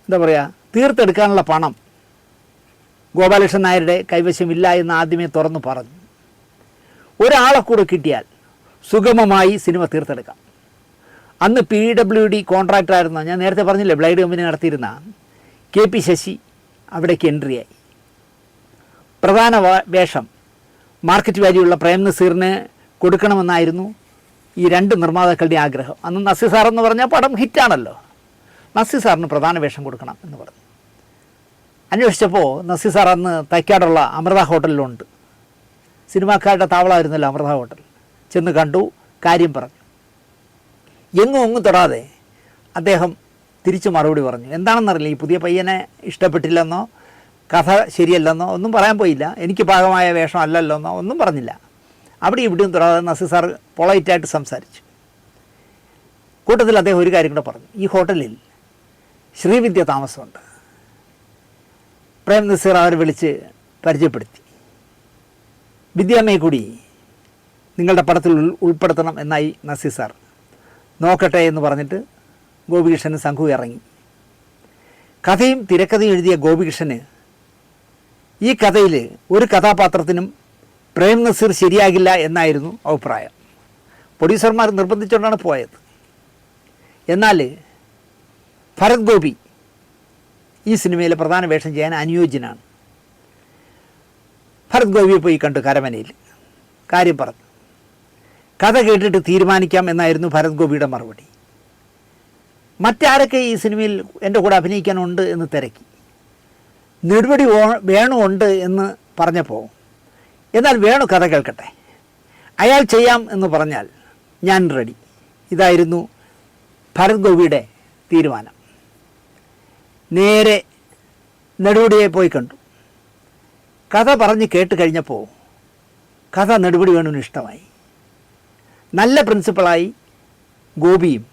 എന്താ പറയുക, തീർത്തെടുക്കാനുള്ള പണം ഗോപാലകൃഷ്ണൻ നായരുടെ കൈവശമില്ല എന്ന് ആദ്യമേ തുറന്നു പറഞ്ഞു. ഒരാളെ കൂടെ കിട്ടിയാൽ സുഗമമായി സിനിമ തീർത്തെടുക്കാം. അന്ന് PWD കോൺട്രാക്ടറായിരുന്ന, ഞാൻ നേരത്തെ പറഞ്ഞില്ലേ ബ്ലൈഡ് കമ്പനി നടത്തിയിരുന്ന KP ശശി അവിടേക്ക് എൻട്രിയായി. പ്രധാന വേഷം മാർക്കറ്റ് വാല്യൂ പ്രേം നസീറിന് കൊടുക്കണമെന്നായിരുന്നു ഈ രണ്ട് നിർമ്മാതാക്കളുടെ ആഗ്രഹം. അന്ന് നസീർ സാറെന്ന് പറഞ്ഞാൽ പടം ഹിറ്റാണല്ലോ. നസീർ സാറിന് പ്രധാന വേഷം കൊടുക്കണം എന്ന് പറഞ്ഞു. അന്വേഷിച്ചപ്പോൾ നസീർ സാർ അന്ന് തൈക്കാടുള്ള അമൃത ഹോട്ടലിലുണ്ട്. സിനിമാക്കാരുടെ താവളമായിരുന്നല്ലോ അമൃത ഹോട്ടൽ. ചെന്ന് കണ്ടു, കാര്യം പറഞ്ഞു. ഒന്നും തൊടാതെ അദ്ദേഹം തിരിച്ചു മറുപടി പറഞ്ഞു. എന്താണെന്നറിയില്ല, ഈ പുതിയ പയ്യനെ ഇഷ്ടപ്പെട്ടില്ലെന്നോ കഥ ശരിയല്ലെന്നോ ഒന്നും പറയാൻ പോയില്ല. എനിക്ക് പാകമായ വേഷം അല്ലല്ലോ എന്നോ ഒന്നും പറഞ്ഞില്ല. അവിടെ ഇവിടെയും തൊടാതെ നസീർ സാർ പൊളൈറ്റായിട്ട് സംസാരിച്ചു. കൂട്ടത്തിൽ അദ്ദേഹം ഒരു കാര്യം കൂടെ പറഞ്ഞു. ഈ ഹോട്ടലിൽ ശ്രീവിദ്യ താമസമുണ്ട്. പ്രേം നസീർ അവരെ വിളിച്ച് പരിചയപ്പെടുത്തി. വിദ്യാമ്മയെ കൂടി നിങ്ങളുടെ പടത്തിൽ ഉൾപ്പെടുത്തണം എന്നായി നസീർ സാർ. നോക്കട്ടെ എന്ന് പറഞ്ഞിട്ട് ഗോപികൃഷ്ണന് സംഘു ഇറങ്ങി. കഥയും തിരക്കഥയും എഴുതിയ ഗോപികൃഷ്ണന് ഈ കഥയിൽ ഒരു കഥാപാത്രത്തിനും പ്രേം നസീർ ശരിയാകില്ല എന്നായിരുന്നു അഭിപ്രായം. പ്രൊഡ്യൂസർമാർ നിർബന്ധിച്ചുകൊണ്ടാണ് പോയത്. എന്നാൽ ഭരത് ഗോപി ഈ സിനിമയിലെ പ്രധാന വേഷം ചെയ്യാൻ അനുയോജ്യനാണ്. ഭരത് ഗോപിയെ പോയി കണ്ടു കരമനയിൽ. കാര്യം പറഞ്ഞു. കഥ കേട്ടിട്ട് തീരുമാനിക്കാം എന്നായിരുന്നു ഭരത് ഗോപിയുടെ മറുപടി. മറ്റാരൊക്കെ ഈ സിനിമയിൽ എൻ്റെ കൂടെ അഭിനയിക്കാനുണ്ട് എന്ന് തിരക്കി. നെടുപടി വേണുണ്ട് എന്ന് പറഞ്ഞപ്പോൾ എന്നാൽ വേണു കഥ കേൾക്കട്ടെ, അയാൾ ചെയ്യാം എന്ന് പറഞ്ഞാൽ ഞാൻ റെഡി. ഇതായിരുന്നു ഭരത് ഗോപിയുടെ തീരുമാനം. നേരെ നെടുപടിയെ പോയി കണ്ടു. കഥ പറഞ്ഞ് കേട്ട് കഴിഞ്ഞപ്പോൾ കഥ നെടുപടി വേണുവിന് ഇഷ്ടമായി. നല്ല പ്രിൻസിപ്പളായി ഗോപിയും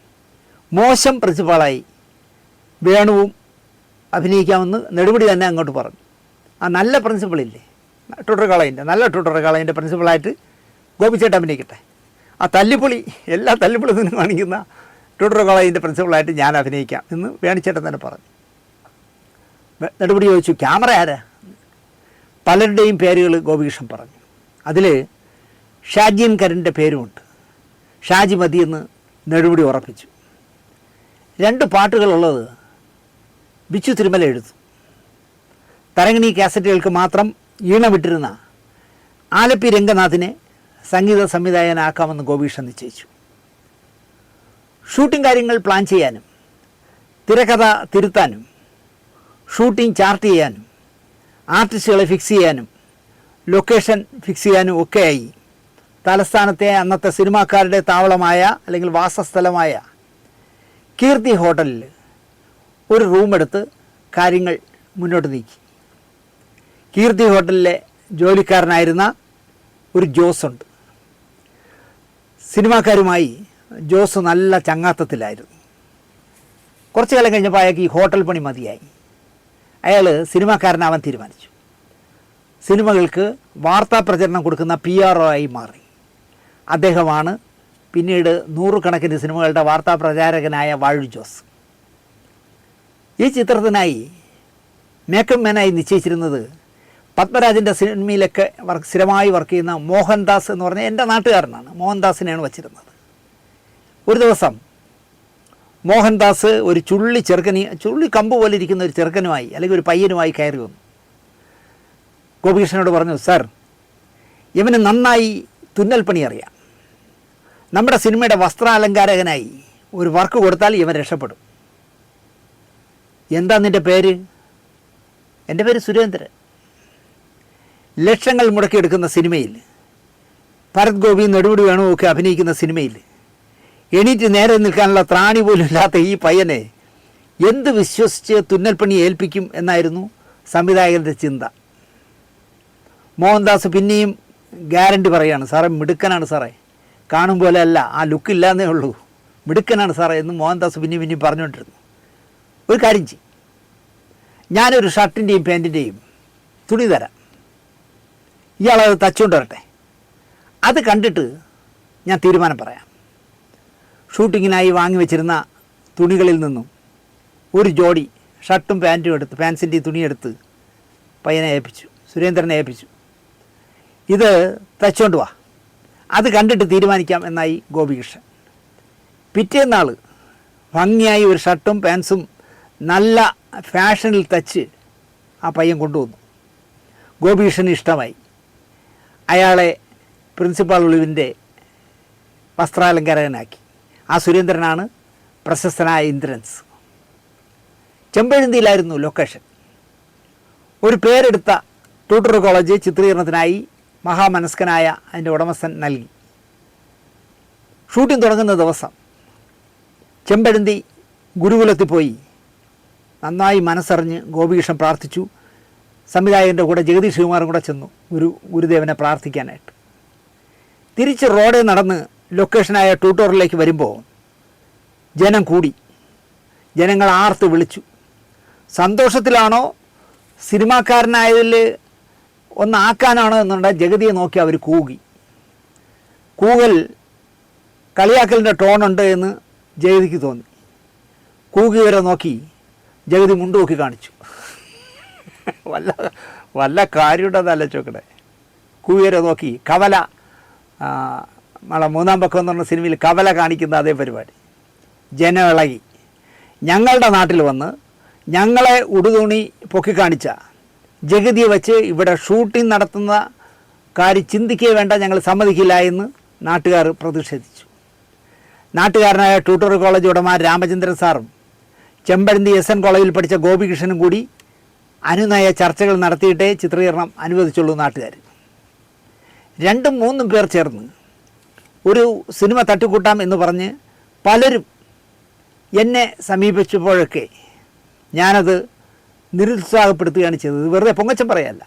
മോശം പ്രിൻസിപ്പളായി വേണുവും അഭിനയിക്കാമെന്ന് നെടുപടി തന്നെ അങ്ങോട്ട് പറഞ്ഞു. ആ നല്ല പ്രിൻസിപ്പളില്ലേ, ട്യൂട്ടോറിയൽ കോളേജിൻ്റെ നല്ല ട്യൂട്ടോറിയൽ കോളേജിൻ്റെ പ്രിൻസിപ്പളായിട്ട് ഗോപിച്ചേട്ടൻ അഭിനയിക്കട്ടെ. ആ തല്ലിപ്പൊളി, എല്ലാ തല്ലിപ്പൊളി നിന്ന് കാണിക്കുന്ന ട്യൂട്ടോറിയൽ കോളേജിൻ്റെ പ്രിൻസിപ്പളായിട്ട് ഞാൻ അഭിനയിക്കാം എന്ന് വേണിച്ചേട്ടൻ തന്നെ പറഞ്ഞു. നെടുപടി ചോദിച്ചു, ക്യാമറ ആരാ? പലരുടെയും പേരുകൾ ഗോപികൃഷ്ണൻ പറഞ്ഞു. അതിൽ ഷാജിയൻ കരൻ്റെ പേരുമുണ്ട്. ഷാജി മതിയെന്ന് നെടുപടി ഉറപ്പിച്ചു. 2 പാട്ടുകളുള്ളത് ബിച്ചു തിരുമല എഴുതു. തരങ്ങിണി കാസറ്റുകൾക്ക് മാത്രം ഈണമിട്ടിരുന്ന ആലപ്പി രംഗനാഥിനെ സംഗീത സംവിധായകനാക്കാമെന്ന് ഗോപികൃഷ്ണൻ നിശ്ചയിച്ചു. ഷൂട്ടിംഗ് കാര്യങ്ങൾ പ്ലാൻ ചെയ്യാനും തിരക്കഥ തിരുത്താനും ഷൂട്ടിംഗ് ചാർട്ട് ചെയ്യാനും ആർട്ടിസ്റ്റുകളെ ഫിക്സ് ചെയ്യാനും ലൊക്കേഷൻ ഫിക്സ് ചെയ്യാനും ഒക്കെയായി തലസ്ഥാനത്തെ അന്നത്തെ സിനിമാക്കാരുടെ താവളമായ അല്ലെങ്കിൽ വാസസ്ഥലമായ കീർത്തി ഹോട്ടലിൽ ഒരു റൂമെടുത്ത് കാര്യങ്ങൾ മുന്നോട്ട് നീക്കി. കീർത്തി ഹോട്ടലിലെ ജോലിക്കാരനായിരുന്ന ഒരു ജോസുണ്ട്. സിനിമാക്കാരുമായി ജോസ് നല്ല ചങ്ങാത്തത്തിലായിരുന്നു. കുറച്ച് കാലം കഴിഞ്ഞപ്പോൾ അയാൾക്ക് ഈ ഹോട്ടൽ പണി മതിയായി. അയാൾ സിനിമാക്കാരനാവാൻ തീരുമാനിച്ചു. സിനിമകൾക്ക് വാർത്താ പ്രചരണം കൊടുക്കുന്ന PRO ആയി മാറി. അദ്ദേഹമാണ് പിന്നീട് നൂറുകണക്കിന് സിനിമകളുടെ വാർത്താ പ്രചാരകനായ വാഴു ജോസ്. ഈ ചിത്രത്തിനായി മേക്കപ്പ് മാനായി നിശ്ചയിച്ചിരുന്നത് പത്മരാജൻ്റെ സിനിമയിലൊക്കെ സ്ഥിരമായി വർക്ക് ചെയ്യുന്ന മോഹൻദാസ് എന്ന് പറഞ്ഞാൽ എൻ്റെ നാട്ടുകാരനാണ്. മോഹൻദാസിനെയാണ് വച്ചിരുന്നത്. ഒരു ദിവസം മോഹൻദാസ് ഒരു ചുള്ളി കമ്പ് പോലെ ഇരിക്കുന്ന ഒരു ചെറുക്കനുമായി അല്ലെങ്കിൽ ഒരു പയ്യനുമായി കയറി വന്നു. ഗോപികൃഷ്ണനോട് പറഞ്ഞു, സാർ, ഇവന് നന്നായി തുന്നൽ പണി അറിയാം. നമ്മുടെ സിനിമയുടെ വസ്ത്രാലങ്കാരകനായി ഒരു വർക്ക് കൊടുത്താൽ ഇവൻ രക്ഷപ്പെടും. എന്താ നിൻ്റെ പേര്? എൻ്റെ പേര് സുരേന്ദ്രൻ. ലക്ഷങ്ങൾ മുടക്കിയെടുക്കുന്ന സിനിമയിൽ, ഭരത് ഗോപി നെടുമുടി വേണുവൊക്കെ അഭിനയിക്കുന്ന സിനിമയിൽ എണീറ്റ് നേരെ നിൽക്കാനുള്ള ത്രാണി പോലും ഇല്ലാത്ത ഈ പയ്യനെ എന്ത് വിശ്വസിച്ച് തുന്നൽപ്പണി ഏൽപ്പിക്കും എന്നായിരുന്നു സംവിധായകൻ്റെ ചിന്ത. മോഹൻദാസ് പിന്നെയും ഗ്യാരണ്ടി പറയുകയാണ്, സാറേ മിടുക്കനാണ് സാറേ, കാണും പോലെ അല്ല, ആ ലുക്കില്ലാന്നേ ഉള്ളൂ, മിടുക്കനാണ് സാറേ എന്ന് മോഹൻദാസ് പിന്നെയും പറഞ്ഞുകൊണ്ടിരുന്നു. ഒരു കാര്യം ചെയ്യും, ഞാനൊരു ഷർട്ടിൻ്റെയും പാൻറ്റിൻ്റെയും തുണി തരാം, ഇയാളത് തച്ചുകൊണ്ട് വരട്ടെ, അത് കണ്ടിട്ട് ഞാൻ തീരുമാനം പറയാം. ഷൂട്ടിങ്ങിനായി വാങ്ങി വെച്ചിരുന്ന തുണികളിൽ നിന്നും ഒരു ജോഡി ഷർട്ടും പാൻറ്റും എടുത്ത്, പാൻസിൻ്റെയും തുണിയെടുത്ത് പയ്യനെ ഏൽപ്പിച്ചു, സുരേന്ദ്രനെ ഏൽപ്പിച്ചു. ഇത് തച്ചുകൊണ്ട് വാ, അത് കണ്ടിട്ട് തീരുമാനിക്കാം എന്നായി ഗോപികൃഷ്ണൻ. പിറ്റേന്നാൾ ഭംഗിയായി ഒരു ഷർട്ടും പാൻസും നല്ല ഫാഷനിൽ തച്ച് ആ പയ്യൻ കൊണ്ടുവന്നു. ഗോപികൃഷ്ണന് ഇഷ്ടമായി. അയാളെ പ്രിൻസിപ്പാൾ ഒളിവിൻ്റെ വസ്ത്രാലങ്കാരകനാക്കി. ആ സുരേന്ദ്രനാണ് പ്രശസ്തനായ ഇന്ദ്രൻസ്. ചെമ്പഴന്തിയിലായിരുന്നു ലൊക്കേഷൻ. ഒരു പേരെടുത്ത ട്യൂട്ടർ കോളേജ് ചിത്രീകരണത്തിനായി മഹാമനസ്കനായ അതിൻ്റെ ഉടമസ്ഥൻ നൽകി. ഷൂട്ടിംഗ് തുടങ്ങുന്ന ദിവസം ചെമ്പഴന്തി ഗുരുകുലത്തിൽ പോയി നന്നായി മനസ്സറിഞ്ഞ് ഗോപികൃഷ്ണൻ പ്രാർത്ഥിച്ചു. സംവിധായകൻ്റെ കൂടെ ജഗദീഷ് ശിവകുമാറും കൂടെ ചെന്നു ഗുരുദേവനെ പ്രാർത്ഥിക്കാനായിട്ട്. തിരിച്ച് റോഡിൽ നടന്ന് ലൊക്കേഷനായ ട്യൂട്ടോറിലേക്ക് വരുമ്പോൾ ജനം കൂടി. ജനങ്ങൾ ആർത്ത് വിളിച്ചു. സന്തോഷത്തിലാണോ സിനിമാക്കാരനായതിൽ ഒന്നാക്കാനാണോ എന്നുണ്ടെങ്കിൽ ജഗതിയെ നോക്കി അവർ കൂകി. കൂകൽ കളിയാക്കലിൻ്റെ ടോണുണ്ട് എന്ന് ജഗതിക്ക് തോന്നി. കൂകിയവരെ നോക്കി ജഗതി മുണ്ടുനോക്കി കാണിച്ചു. വല്ല കാര്യമുണ്ടെന്നല്ല ചോക്കടെ. കൂകിയവരെ നോക്കി കവല, നമ്മളെ മൂന്നാം പക്കം എന്ന് പറഞ്ഞ സിനിമയിൽ കവല കാണിക്കുന്ന അതേ പരിപാടി. ജനം ഇളകി. ഞങ്ങളുടെ നാട്ടിൽ വന്ന് ഞങ്ങളെ ഉടുതുണി പൊക്കി കാണിച്ച ജഗതിയെ വെച്ച് ഇവിടെ ഷൂട്ടിംഗ് നടത്തുന്ന കാര്യം ചിന്തിക്കേ വേണ്ട, ഞങ്ങൾ സമ്മതിക്കില്ല എന്ന് നാട്ടുകാർ പ്രതിഷേധിച്ചു. നാട്ടുകാരനായ ട്യൂട്ടർ കോളേജ് ഉടമ രാമചന്ദ്രൻ സാറും ചെമ്പഴന്തി SN കോളേജിൽ പഠിച്ച ഗോപികൃഷ്ണനും കൂടി അനുനയ ചർച്ചകൾ നടത്തിയിട്ടേ ചിത്രീകരണം അനുവദിച്ചുള്ളൂ നാട്ടുകാർ. 2-3 പേർ ചേർന്ന് ഒരു സിനിമ തട്ടിക്കൂട്ടാം എന്ന് പറഞ്ഞ് പലരും എന്നെ സമീപിച്ചപ്പോഴൊക്കെ ഞാനത് നിരുത്സാഹപ്പെടുത്തുകയാണ് ചെയ്തത്. വെറുതെ പൊങ്ങച്ചം പറയല്ല.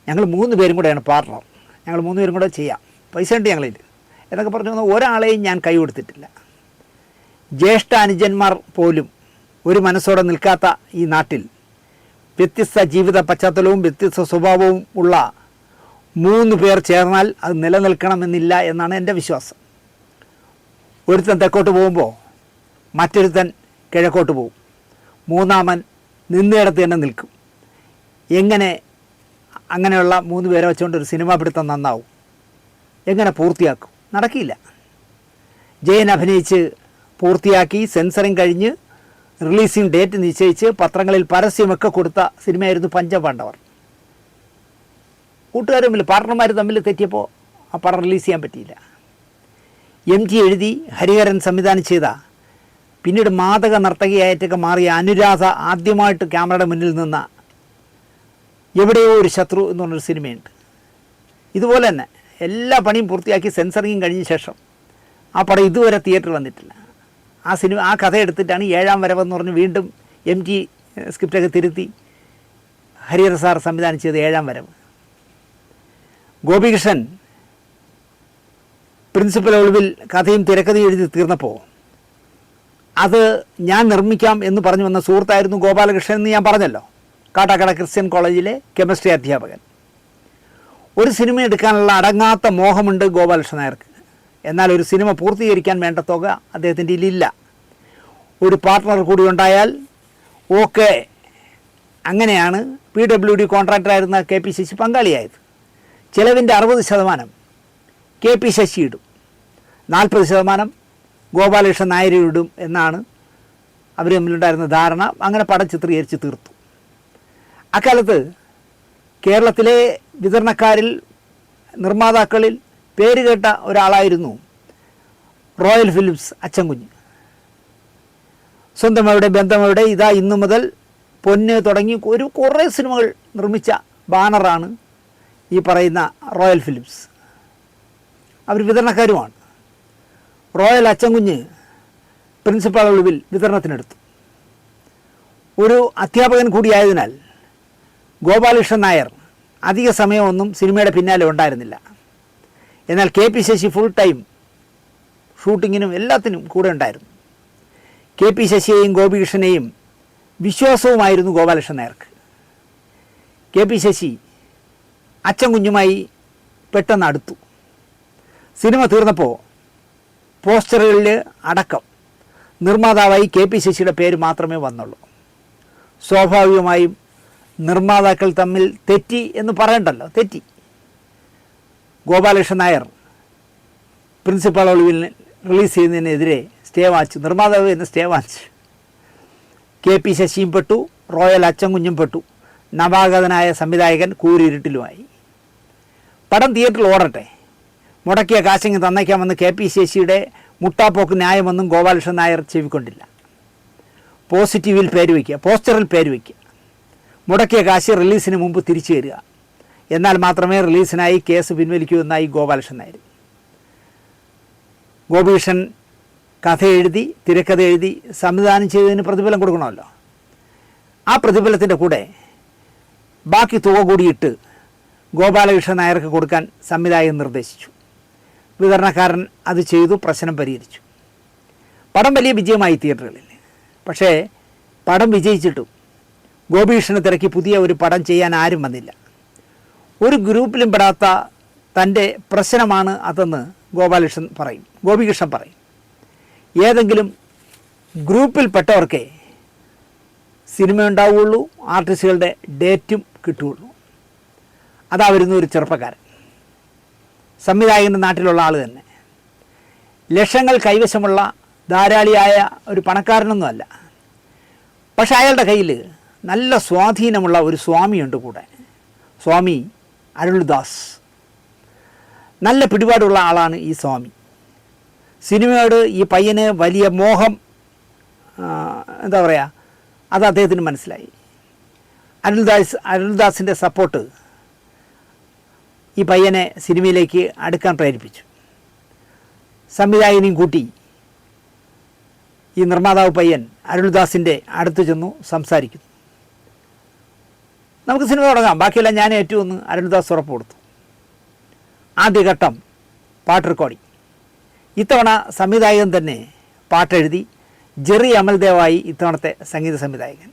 ഞങ്ങൾ 3 പേരും കൂടെയാണ് പാർട്ണർ, ഞങ്ങൾ 3 പേരും കൂടെ ചെയ്യാം, പൈസ ഉണ്ട് ഞങ്ങളിൽ എന്നൊക്കെ പറഞ്ഞു. ഒരാളെയും ഞാൻ കൈ കൊടുത്തിട്ടില്ല. ജ്യേഷ്ഠ അനുജന്മാർ പോലും ഒരു മനസ്സോടെ നിൽക്കാത്ത ഈ നാട്ടിൽ വ്യത്യസ്ത ജീവിത പശ്ചാത്തലവും വ്യത്യസ്ത സ്വഭാവവും ഉള്ള 3 പേർ ചേർന്നാൽ അത് നിലനിൽക്കണമെന്നില്ല എന്നാണ് എൻ്റെ വിശ്വാസം. ഒരുത്തൻ തെക്കോട്ട് പോകുമ്പോൾ മറ്റൊരുത്തൻ കിഴക്കോട്ട് പോകും, മൂന്നാമൻ നിന്നിടത്ത് തന്നെ നിൽക്കും. എങ്ങനെ അങ്ങനെയുള്ള 3 പേരെ വെച്ചുകൊണ്ട് ഒരു സിനിമ പിടുത്തം നന്നാവും? എങ്ങനെ പൂർത്തിയാക്കും? നടക്കില്ല. ജയൻ അഭിനയിച്ച് പൂർത്തിയാക്കി സെൻസറിങ് കഴിഞ്ഞ് റിലീസിങ് ഡേറ്റ് നിശ്ചയിച്ച് പത്രങ്ങളിൽ പരസ്യമൊക്കെ കൊടുത്ത സിനിമയായിരുന്നു പഞ്ചപാണ്ഡവർ. കൂട്ടുകാർ തമ്മിൽ, പാർട്ണർമാർ തമ്മിൽ തെറ്റിയപ്പോൾ ആ പടം റിലീസ് ചെയ്യാൻ പറ്റിയില്ല. MG എഴുതി ഹരിഹരൻ സംവിധാനം ചെയ്ത, പിന്നീട് മാദക നർത്തകിയായിട്ടൊക്കെ മാറിയ അനുരാധ ആദ്യമായിട്ട് ക്യാമറയുടെ മുന്നിൽ നിന്ന എവിടെയോ ഒരു ശത്രു എന്ന് പറഞ്ഞൊരു സിനിമയുണ്ട്. ഇതുപോലെ തന്നെ എല്ലാ പണിയും പൂർത്തിയാക്കി സെൻസറിങ്ങും കഴിഞ്ഞ ശേഷം ആ പടം ഇതുവരെ തിയേറ്ററിൽ വന്നിട്ടില്ല. ആ കഥ എടുത്തിട്ടാണ് 7ാം വരവെന്ന് പറഞ്ഞ് വീണ്ടും MG സ്ക്രിപ്റ്റൊക്കെ തിരുത്തി ഹരിഹര സാർ സംവിധാനം ചെയ്ത ഏഴാം വരവ്. ഗോപികൃഷ്ണൻ പ്രിൻസിപ്പൽ ഒളിവിൽ കഥയും തിരക്കഥയും എഴുതി തീർന്നപ്പോൾ അത് ഞാൻ നിർമ്മിക്കാം എന്ന് പറഞ്ഞു വന്ന സുഹൃത്തായിരുന്നു ഗോപാലകൃഷ്ണൻ എന്ന് ഞാൻ പറഞ്ഞല്ലോ. കാട്ടാക്കട ക്രിസ്ത്യൻ കോളേജിലെ കെമിസ്ട്രി അധ്യാപകൻ. ഒരു സിനിമ എടുക്കാനുള്ള അടങ്ങാത്ത മോഹമുണ്ട് ഗോപാലകൃഷ്ണൻ നായർക്ക്. എന്നാൽ ഒരു സിനിമ പൂർത്തീകരിക്കാൻ വേണ്ട തുക അദ്ദേഹത്തിൻ്റെ ഇല്ല. ഒരു പാർട്ട്ണർ കൂടി ഉണ്ടായാൽ ഓക്കെ. അങ്ങനെയാണ് PWD കോൺട്രാക്ടറായിരുന്ന KP Sasi പങ്കാളിയായത്. ചിലവിൻ്റെ 60% KP Sasi ഇടും, 40% ഗോപാലകൃഷ്ണൻ നായർ ഇടും എന്നാണ് അവർ തമ്മിലുണ്ടായിരുന്ന ധാരണ. അങ്ങനെ പടം ചിത്രീകരിച്ച് തീർത്തു. അക്കാലത്ത് കേരളത്തിലെ വിതരണക്കാരിൽ, നിർമ്മാതാക്കളിൽ പേരുകേട്ട ഒരാളായിരുന്നു റോയൽ ഫിലിംസ് അച്ചൻകുഞ്ഞ്. സ്വന്തമവിടെ ബന്ധമവിടെ, ഇതാ ഇന്നു മുതൽ, പൊന്ന് തുടങ്ങി കുറേ സിനിമകൾ നിർമ്മിച്ച ബാനറാണ് ഈ പറയുന്ന റോയൽ ഫിലിംസ്. അവർ വിതരണക്കാരുമാണ്. റോയൽ അച്ചൻകുഞ്ഞ് പ്രിൻസിപ്പൽ ഒളിവിൽ വിതരണത്തിനെടുത്തു. ഒരു അധ്യാപകൻ കൂടിയായതിനാൽ ഗോപാലകൃഷ്ണൻ നായർ അധിക സമയമൊന്നും സിനിമയുടെ പിന്നാലെ ഉണ്ടായിരുന്നില്ല. എന്നാൽ KP ശശി ഫുൾ ടൈം ഷൂട്ടിങ്ങിനും എല്ലാത്തിനും കൂടെ ഉണ്ടായിരുന്നു. KP ശശിയെയും ഗോപികൃഷ്ണനെയും വിശ്വാസവുമായിരുന്നു ഗോപാലകൃഷ്ണൻ നായർക്ക്. KP ശശി അച്ചൻകുഞ്ഞുമായി പെട്ടെന്ന് അടുത്തു. സിനിമ തീർന്നപ്പോൾ പോസ്റ്ററുകളിൽ അടക്കം നിർമ്മാതാവായി KP ശശിയുടെ പേര് മാത്രമേ വന്നുള്ളൂ. സ്വാഭാവികമായും നിർമ്മാതാക്കൾ തമ്മിൽ തെറ്റി എന്ന് പറയണ്ടല്ലോ, തെറ്റി. ഗോപാലകൃഷ്ണൻ നായർ പ്രിൻസിപ്പൽ ഒളിവിൽ റിലീസ് ചെയ്യുന്നതിനെതിരെ സ്റ്റേ വാങ്ങിച്ചു. നിർമ്മാതാവ് എന്ന് സ്റ്റേ വാങ്ങിച്ചു. KP ശശിയും പെട്ടു, റോയൽ അച്ചൻകുഞ്ഞും പെട്ടു. നവാഗതനായ സംവിധായകൻ കൂരിരുട്ടിലുമായി. പടം തിയേറ്ററിൽ ഓടട്ടെ, മുടക്കിയ കാശിങ് തന്നേക്കാമെന്ന് KP ശശിയുടെ മുട്ടാപ്പോക്ക് ന്യായമൊന്നും ഗോപാലകൃഷ്ണൻ നായർ ചെവിക്കൊണ്ടില്ല. പോസിറ്റീവിൽ പേര് വയ്ക്കുക, പോസ്റ്ററിൽ പേര് വയ്ക്കുക, മുടക്കിയ കാശ് റിലീസിന് മുമ്പ് തിരിച്ചു തരിക, എന്നാൽ മാത്രമേ റിലീസിനായി കേസ് പിൻവലിക്കൂ എന്നായി ഗോപാലകൃഷ്ണൻ നായർ. ഗോപികൃഷ്ണൻ കഥ എഴുതി, തിരക്കഥ എഴുതി, സംവിധാനം ചെയ്തതിന് പ്രതിഫലം കൊടുക്കണമല്ലോ. ആ പ്രതിഫലത്തിൻ്റെ കൂടെ ബാക്കി തുക കൂടിയിട്ട് ഗോപാലകൃഷ്ണൻ നായർക്ക് കൊടുക്കാൻ സംവിധായകൻ നിർദ്ദേശിച്ചു. വിതരണക്കാരൻ അത് ചെയ്തു, പ്രശ്നം പരിഹരിച്ചു. പടം വലിയ വിജയമായി തിയേറ്ററുകളിൽ. പക്ഷേ പടം വിജയിച്ചിട്ടും ഗോപികൃഷ്ണനെ തിരക്കി പുതിയ ഒരു പടം ചെയ്യാൻ ആരും വന്നില്ല. ഒരു ഗ്രൂപ്പിലും പെടാത്ത തൻ്റെ പ്രശ്നമാണ് അതെന്ന് ഗോപികൃഷ്ണൻ പറയും. ഏതെങ്കിലും ഗ്രൂപ്പിൽപ്പെട്ടവർക്കേ സിനിമ ഉണ്ടാവുകയുള്ളൂ, ആർട്ടിസ്റ്റുകളുടെ ഡേറ്റും കിട്ടുകയുള്ളൂ. അതാ വരുന്ന ഒരു ചെറുപ്പക്കാരൻ, സംവിധായകൻ്റെ നാട്ടിലുള്ള ആൾ തന്നെ. ലക്ഷങ്ങൾ കൈവശമുള്ള ധാരാളിയായ ഒരു പണക്കാരനൊന്നുമല്ല. പക്ഷെ അയാളുടെ കയ്യിൽ നല്ല സ്വാധീനമുള്ള ഒരു സ്വാമിയുണ്ട് കൂടെ. സ്വാമി അരുൾദാസ്. നല്ല പിടിപാടുള്ള ആളാണ് ഈ സ്വാമി. സിനിമയോട് ഈ പയ്യന് വലിയ മോഹം, എന്താ പറയുക, അത് അദ്ദേഹത്തിന് മനസ്സിലായി. അരുൾദാസിൻ്റെ സപ്പോർട്ട് ഈ പയ്യനെ സിനിമയിലേക്ക് അടുക്കാൻ പ്രേരിപ്പിച്ചു. സംവിധായകനെയും കൂട്ടി ഈ നിർമ്മാതാവ് പയ്യൻ അരുൾദാസിൻ്റെ അടുത്ത് ചെന്നു സംസാരിക്കുന്നു. നമുക്ക് സിനിമ തുടങ്ങാം, ബാക്കിയെല്ലാം ഞാൻ ഏറ്റുമെന്ന് അരുൾദാസ് ഉറപ്പ് കൊടുത്തു. ആദ്യഘട്ടം പാട്ട് റെക്കോർഡിംഗ്. ഇത്തവണ സംവിധായകൻ തന്നെ പാട്ടെഴുതി. ജെറി അമൽദേവായി ഇത്തവണത്തെ സംഗീത സംവിധായകൻ.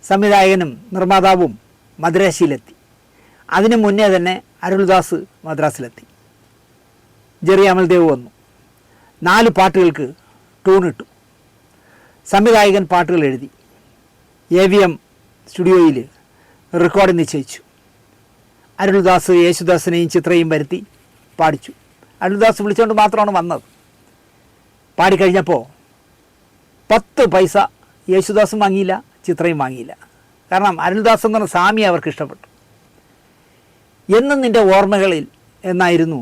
സംവിധായകനും നിർമ്മാതാവും മദ്രാശിയിലെത്തി. അതിനു മുന്നേ തന്നെ അരുൾദാസ് മദ്രാസിലെത്തി. ജെറി അമൽദേവ് വന്നു. 4 പാട്ടുകൾക്ക് ട്യൂണിട്ടു. സംവിധായകൻ പാട്ടുകൾ എഴുതി. AVM സ്റ്റുഡിയോയിൽ റെക്കോർഡിംഗ് നിശ്ചയിച്ചു. അരുൾദാസ് യേശുദാസിനെയും ചിത്രയും വരുത്തി പാടിച്ചു. അരുൾദാസ് വിളിച്ചുകൊണ്ട് മാത്രമാണ് വന്നത്. പാടിക്കഴിഞ്ഞപ്പോൾ 10 പൈസ യേശുദാസും വാങ്ങിയില്ല, ചിത്രയും വാങ്ങിയില്ല. കാരണം അരുൾദാസ് എന്ന് പറഞ്ഞ സ്വാമി അവർക്ക് ഇഷ്ടപ്പെട്ടു. എന്നും നിൻ്റെ ഓർമ്മകളിൽ എന്നായിരുന്നു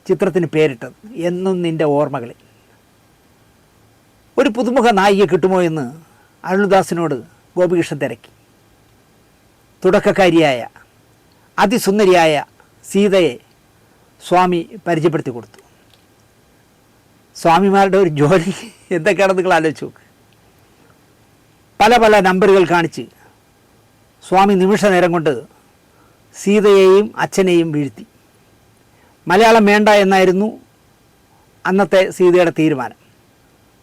ചിത്രത്തിന് പേരിട്ടത്. എന്നും നിൻ്റെ ഓർമ്മകളിൽ. ഒരു പുതുമുഖ നായിക കിട്ടുമോ എന്ന് അരുൾദാസിനോട് ഗോപികൃഷ്ണൻ തിരക്കി. തുടക്കക്കാരിയായ അതിസുന്ദരിയായ സീതയെ സ്വാമി പരിചയപ്പെടുത്തി കൊടുത്തു. സ്വാമിമാരുടെ ഒരു ജോലി എന്തൊക്കെയാണെന്ന് നിങ്ങൾ ആലോചിച്ച് നോക്ക്. പല നമ്പറുകൾ കാണിച്ച് സ്വാമി നിമിഷ നേരം കൊണ്ട് സീതയെയും അച്ഛനെയും വീഴ്ത്തി. മലയാളം വേണ്ട എന്നായിരുന്നു അന്നത്തെ സീതയുടെ തീരുമാനം.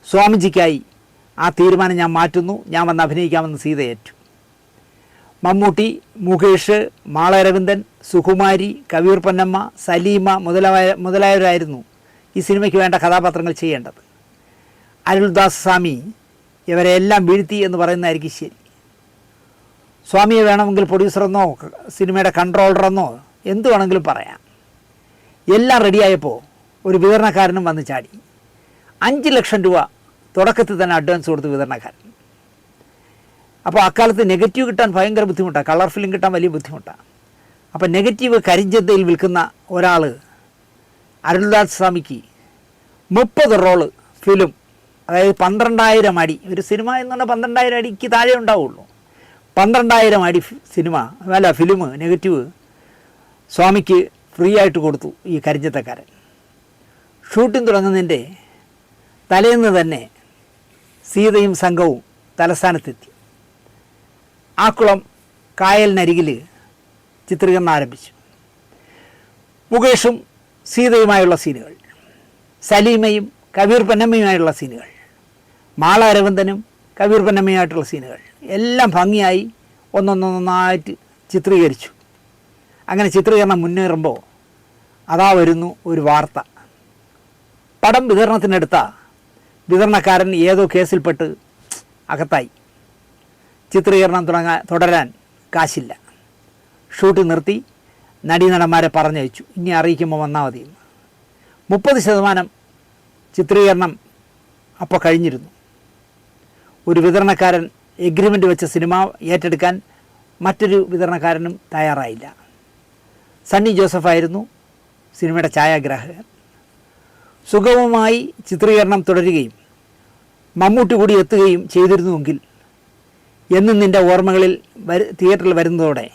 സ്വാമിജിക്കായി ആ തീരുമാനം ഞാൻ മാറ്റുന്നു, ഞാൻ വന്ന് അഭിനയിക്കാമെന്ന് സീത ഏറ്റു. മമ്മൂട്ടി, മുകേഷ്, മാളരവിന്ദൻ, സുകുമാരി, കവിയൂർ പൊന്നമ്മ, സലീമ മുതലായവരായിരുന്നു ഈ സിനിമയ്ക്ക് വേണ്ട കഥാപാത്രങ്ങൾ ചെയ്യേണ്ടത്. അരുൾദാസ് സ്വാമി ഇവരെല്ലാം വീഴ്ത്തി എന്ന് പറയുന്നതായിരിക്കും ശരി. സ്വാമിയെ വേണമെങ്കിൽ പ്രൊഡ്യൂസറെന്നോ സിനിമയുടെ കൺട്രോളറെന്നോ എന്തു വേണമെങ്കിലും പറയാം. എല്ലാം റെഡിയായപ്പോൾ ഒരു വിതരണക്കാരനും വന്ന് ചാടി. 5 ലക്ഷം രൂപ തുടക്കത്തിൽ തന്നെ അഡ്വാൻസ് കൊടുത്ത് വിതരണക്കാരൻ. അപ്പോൾ അക്കാലത്ത് നെഗറ്റീവ് കിട്ടാൻ ഭയങ്കര ബുദ്ധിമുട്ടാണ്, കളർ ഫിലിം കിട്ടാൻ വലിയ ബുദ്ധിമുട്ടാണ്. അപ്പോൾ നെഗറ്റീവ് കരിഞ്ചന്തയിൽ വിൽക്കുന്ന ഒരാൾ അരുൾദാസ് സ്വാമിക്ക് 30 റോള് ഫിലിം, അതായത് 12,000 അടി, ഒരു സിനിമ എന്ന് പറഞ്ഞാൽ 12,000 അടിക്ക് താഴെ ഉണ്ടാവുള്ളൂ. 12,000 അടി ഫിലിം നെഗറ്റീവ് സ്വാമിക്ക് ഫ്രീ ആയിട്ട് കൊടുത്തു ഈ കരിഞ്ചത്തക്കാരൻ. ഷൂട്ടിംഗ് തുടങ്ങുന്നതിൻ്റെ തലേന്ന് തന്നെ സീതയും സംഘവും തലസ്ഥാനത്തെത്തി. ആക്കുളം കായലിനരികിൽ ചിത്രീകരണം ആരംഭിച്ചു. മുകേഷും സീതയുമായുള്ള സീനുകൾ, സലീമയും കവിയൂർ പൊന്നമ്മയുമായുള്ള സീനുകൾ, മാള അരവിന്ദനും കവിയൂർ പൊന്നമ്മയുമായിട്ടുള്ള സീനുകൾ എല്ലാം ഭംഗിയായി ഒന്നൊന്നൊന്നായിട്ട് ചിത്രീകരിച്ചു. അങ്ങനെ ചിത്രീകരണം മുന്നേറുമ്പോൾ അതാ വരുന്നു ഒരു വാർത്ത. പടം വിതരണത്തിനെടുത്ത വിതരണക്കാരൻ ഏതോ കേസിൽപ്പെട്ട് അകത്തായി. ചിത്രീകരണം തുടരാൻ കാശില്ല. ഷൂട്ടിംഗ് നിർത്തി. നടീനടന്മാരെ പറഞ്ഞയച്ചു, ഇനി അറിയിക്കുമ്പോൾ വന്നാൽ മതിയെന്ന്. 30% ചിത്രീകരണം അപ്പോൾ കഴിഞ്ഞിരുന്നു. ഒരു വിതരണക്കാരൻ എഗ്രിമെൻ്റ് വെച്ച സിനിമ ഏറ്റെടുക്കാൻ മറ്റൊരു വിതരണക്കാരനും തയ്യാറായില്ല. സണ്ണി ജോസഫായിരുന്നു സിനിമയുടെ ഛായാഗ്രാഹകൻ. സുഗമമായി ചിത്രീകരണം തുടരുകയും മമ്മൂട്ടി കൂടി എത്തുകയും ചെയ്തിരുന്നുവെങ്കിൽ എന്നും നിൻ്റെ ഓർമ്മകളിൽ തിയേറ്ററിൽ വരുന്നതോടെ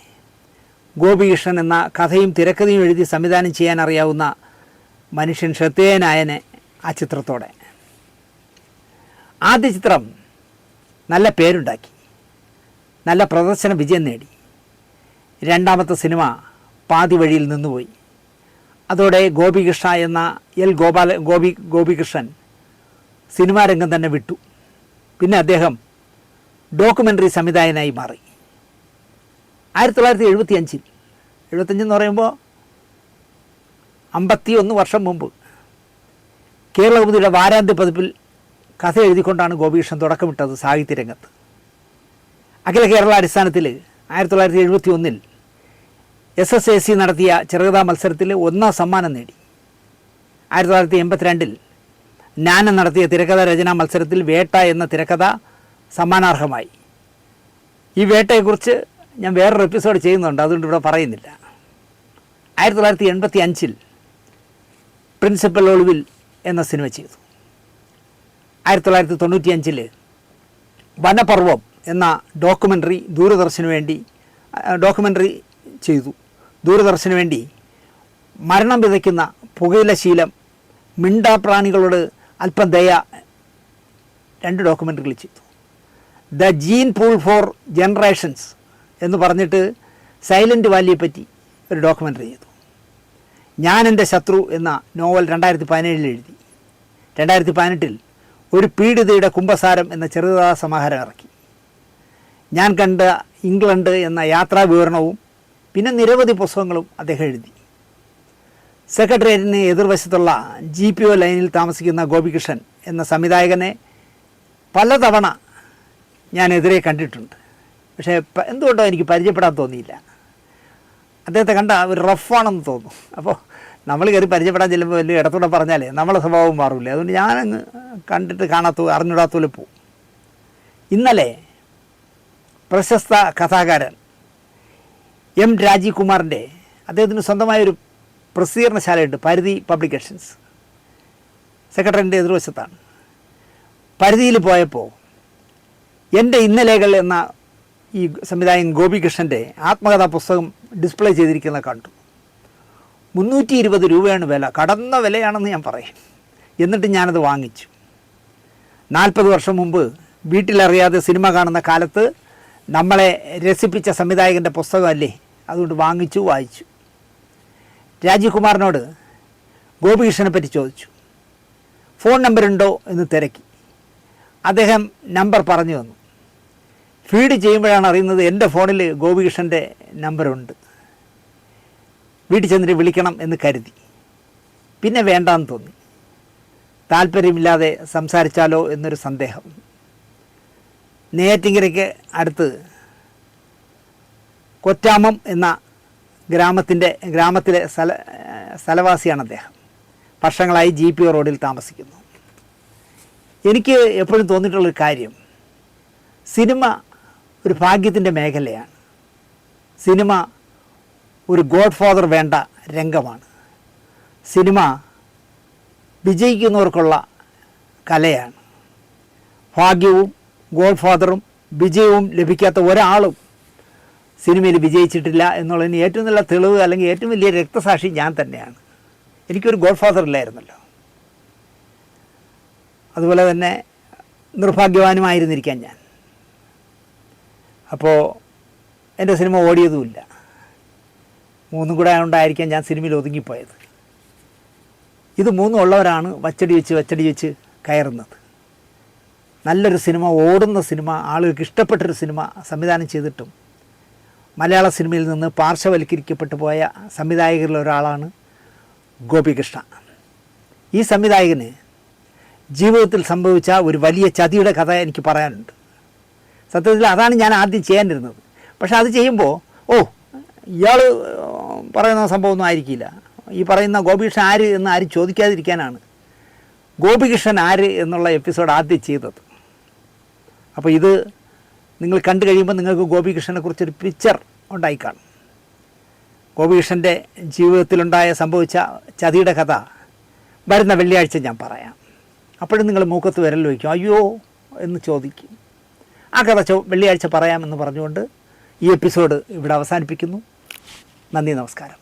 ഗോപികൃഷ്ണൻ എന്ന കഥയും തിരക്കഥയും എഴുതി സംവിധാനം ചെയ്യാൻ അറിയാവുന്ന മനുഷ്യൻ ശ്രദ്ധേയനായനെ ആ ചിത്രത്തോടെ. ആദ്യ ചിത്രം നല്ല പേരുണ്ടാക്കി, നല്ല പ്രദർശന വിജയം നേടി. രണ്ടാമത്തെ സിനിമ പാതി വഴിയിൽ നിന്നുപോയി. അതോടെ ഗോപികൃഷ്ണ എന്ന ഗോപികൃഷ്ണൻ സിനിമാ രംഗം തന്നെ വിട്ടു. പിന്നെ അദ്ദേഹം ഡോക്യുമെൻ്ററി സംവിധായകനായി മാറി. 1975 എന്ന് പറയുമ്പോൾ 51 വർഷം മുമ്പ് കേരളകൗമുദിയുടെ വാരാന്ത്യ പതിപ്പിൽ കഥ എഴുതിക്കൊണ്ടാണ് ഗോപികൃഷ്ണൻ തുടക്കമിട്ടത് സാഹിത്യരംഗത്ത്. അഖില കേരള അടിസ്ഥാനത്തിൽ 1971 SSAC നടത്തിയ ചെറുകഥാ മത്സരത്തിൽ 1ാം സമ്മാനം നേടി. 1982 ജ്ഞാനം നടത്തിയ തിരക്കഥ രചനാ മത്സരത്തിൽ വേട്ട എന്ന തിരക്കഥ സമ്മാനാർഹമായി. ഈ വേട്ടയെക്കുറിച്ച് ഞാൻ വേറൊരു എപ്പിസോഡ് ചെയ്യുന്നുണ്ട്, അതുകൊണ്ട് ഇവിടെ പറയുന്നില്ല. 1985 പ്രിൻസിപ്പൽ ഒളിവിൽ എന്ന സിനിമ ചെയ്തു. 1995 വനപർവം എന്ന ഡോക്യുമെൻ്ററി ചെയ്തു. ദൂരദർശന് വേണ്ടി മരണം വിതയ്ക്കുന്ന പുകയില ശീലം, മിണ്ടാപ്രാണികളോട് അല്പം ദയ, 2 ഡോക്യുമെൻ്ററികൾ ചെയ്തു. The gene pool for generations എന്ന് പറഞ്ഞിട്ട് സൈലൻറ്റ് വാലിയെപ്പറ്റി ഒരു ഡോക്യുമെൻ്ററി ചെയ്തു. ഞാൻ എൻ്റെ ശത്രു എന്ന നോവൽ 2017 എഴുതി. 2018 ഒരു പീഡിതയുടെ കുംഭസാരം എന്ന ചെറുകഥാ സമാഹാരം ഇറക്കി. ഞാൻ കണ്ട ഇംഗ്ലണ്ട് എന്ന യാത്രാ വിവരണവും പിന്നെ നിരവധി പുസ്തകങ്ങളും അദ്ദേഹം എഴുതി. സെക്രട്ടേറിയറ്റിന് എതിർവശത്തുള്ള GPO ലൈനിൽ താമസിക്കുന്ന ഗോപികൃഷ്ണൻ എന്ന സംവിധായകനെ പലതവണ ഞാനെതിരെ കണ്ടിട്ടുണ്ട്. പക്ഷേ എന്തുകൊണ്ടോ എനിക്ക് പരിചയപ്പെടാൻ തോന്നിയില്ല. അദ്ദേഹത്തെ കണ്ട ഒരു റഫാണെന്ന് തോന്നും. അപ്പോൾ നമ്മൾ കയറി പരിചയപ്പെടാൻ ചെല്ലുമ്പോൾ വലിയ ഇടത്തൂടെ പറഞ്ഞാലേ നമ്മളെ സ്വഭാവം മാറില്ല. അതുകൊണ്ട് ഞാനങ്ങ് കണ്ടിട്ട് അറിഞ്ഞിടാത്തോലെ പോവും. ഇന്നലെ പ്രശസ്ത കഥാകാരൻ M. രാജീവ് കുമാറിൻ്റെ അദ്ദേഹത്തിന് സ്വന്തമായൊരു പ്രസിദ്ധീകരണശാലയുണ്ട്, പരിധി പബ്ലിക്കേഷൻസ്. സെക്രട്ടറിൻ്റെ എതിർവശത്താണ്. പരിധിയിൽ പോയപ്പോൾ എൻ്റെ ഇന്നലെകൾ എന്ന ഈ സംവിധായകൻ ഗോപികൃഷ്ണൻ്റെ ആത്മകഥാ പുസ്തകം ഡിസ്പ്ലേ ചെയ്തിരിക്കുന്നത് കണ്ടു. 320 രൂപയാണ് വില, കടന്ന വിലയാണെന്ന് ഞാൻ പറയും. എന്നിട്ട് ഞാനത് വാങ്ങിച്ചു. 40 വർഷം മുമ്പ് വീട്ടിലറിയാതെ സിനിമ കാണുന്ന കാലത്ത് നമ്മളെ രസിപ്പിച്ച സംവിധായകൻ്റെ പുസ്തകമല്ലേ, അതുകൊണ്ട് വാങ്ങിച്ചു, വായിച്ചു. രാജീവ് കുമാറിനോട് ഗോപികൃഷ്ണനെ പറ്റി ചോദിച്ചു. ഫോൺ നമ്പറുണ്ടോ എന്ന് തിരക്കി. അദ്ദേഹം നമ്പർ പറഞ്ഞു തന്നു. ഫീഡ് ചെയ്യുമ്പോഴാണ് അറിയുന്നത് എൻ്റെ ഫോണിൽ ഗോപികൃഷ്ണൻ്റെ നമ്പറുണ്ട്. വീട്ടിൽ ചെന്നിട്ട് വിളിക്കണം എന്ന് കരുതി. പിന്നെ വേണ്ടാന്ന് തോന്നി. താല്പര്യമില്ലാതെ സംസാരിച്ചാലോ എന്നൊരു സന്ദേഹം. നെയ്യാറ്റിൻകരയ്ക്ക് അടുത്ത് കൊറ്റാമം എന്ന ഗ്രാമത്തിലെ സ്ഥലവാസിയാണ് അദ്ദേഹം. വർഷങ്ങളായി GP റോഡിൽ താമസിക്കുന്നു. എനിക്ക് എപ്പോഴും തോന്നിയിട്ടുള്ളൊരു കാര്യം, സിനിമ ഒരു ഭാഗ്യത്തിൻ്റെ മേഖലയാണ്. സിനിമ ഒരു ഗോഡ് ഫാദർ വേണ്ട രംഗമാണ്. സിനിമ വിജയിക്കുന്നവർക്കുള്ള കലയാണ്. ഭാഗ്യവും ഗോഡ് ഫാദറും വിജയവും ലഭിക്കാത്ത ഒരാളും സിനിമയിൽ വിജയിച്ചിട്ടില്ല എന്നുള്ളതിന് ഏറ്റവും നല്ല തെളിവ് അല്ലെങ്കിൽ ഏറ്റവും വലിയ രക്തസാക്ഷി ഞാൻ തന്നെയാണ്. എനിക്കൊരു ഗോഡ് ഫാദർ ഇല്ലായിരുന്നല്ലോ. അതുപോലെ തന്നെ നിർഭാഗ്യവാനുമായിരുന്നിരിക്കാൻ ഞാൻ. അപ്പോൾ എൻ്റെ സിനിമ ഓടിയതുമില്ല. മൂന്നും കൂടെ ആയതുകൊണ്ടായിരിക്കാം ഞാൻ സിനിമയിൽ ഒതുങ്ങിപ്പോയത്. ഇത് മൂന്നും ഉള്ളവരാണ് വച്ചടി വെച്ച് കയറുന്നത്. നല്ലൊരു സിനിമ, ഓടുന്ന സിനിമ, ആളുകൾക്ക് ഇഷ്ടപ്പെട്ടൊരു സിനിമ സംവിധാനം ചെയ്തിട്ടും മലയാള സിനിമയിൽ നിന്ന് പാർശ്വവൽക്കരിക്കപ്പെട്ടു പോയ സംവിധായകരിൽ ഒരാളാണ് ഗോപികൃഷ്ണ. ഈ സംവിധായകന് ജീവിതത്തിൽ സംഭവിച്ച ഒരു വലിയ ചതിയുടെ കഥ എനിക്ക് പറയാനുണ്ട്. സത്യത്തിൽ അതാണ് ഞാൻ ആദ്യം ചെയ്യാനിരുന്നത്. പക്ഷെ അത് ചെയ്യുമ്പോൾ ഇയാൾ പറയുന്ന സംഭവമൊന്നും ആയിരിക്കില്ല. ഈ പറയുന്ന ഗോപികൃഷ്ണൻ ആര് എന്ന് ആരും ചോദിക്കാതിരിക്കാനാണ് ഗോപികൃഷ്ണൻ ആര് എന്നുള്ള എപ്പിസോഡ് ആദ്യം ചെയ്തത്. അപ്പോൾ ഇത് നിങ്ങൾ കണ്ടു കഴിയുമ്പോൾ നിങ്ങൾക്ക് ഗോപികൃഷ്ണനെക്കുറിച്ചൊരു പിക്ചർ ഉണ്ടായിക്കാണും. ഗോപികൃഷ്ണൻ്റെ ജീവിതത്തിലുണ്ടായ സംഭവിച്ച ചതിയുടെ കഥ വരുന്ന വെള്ളിയാഴ്ച ഞാൻ പറയാം. അപ്പോഴും നിങ്ങൾ മൂക്കത്ത് വിരൽ വയ്ക്കും, അയ്യോ എന്ന് ചോദിക്കും. ആ കഥ വെള്ളിയാഴ്ച പറയാമെന്ന് പറഞ്ഞുകൊണ്ട് ഈ എപ്പിസോഡ് ഇവിടെ അവസാനിപ്പിക്കുന്നു. നന്ദി, നമസ്കാരം.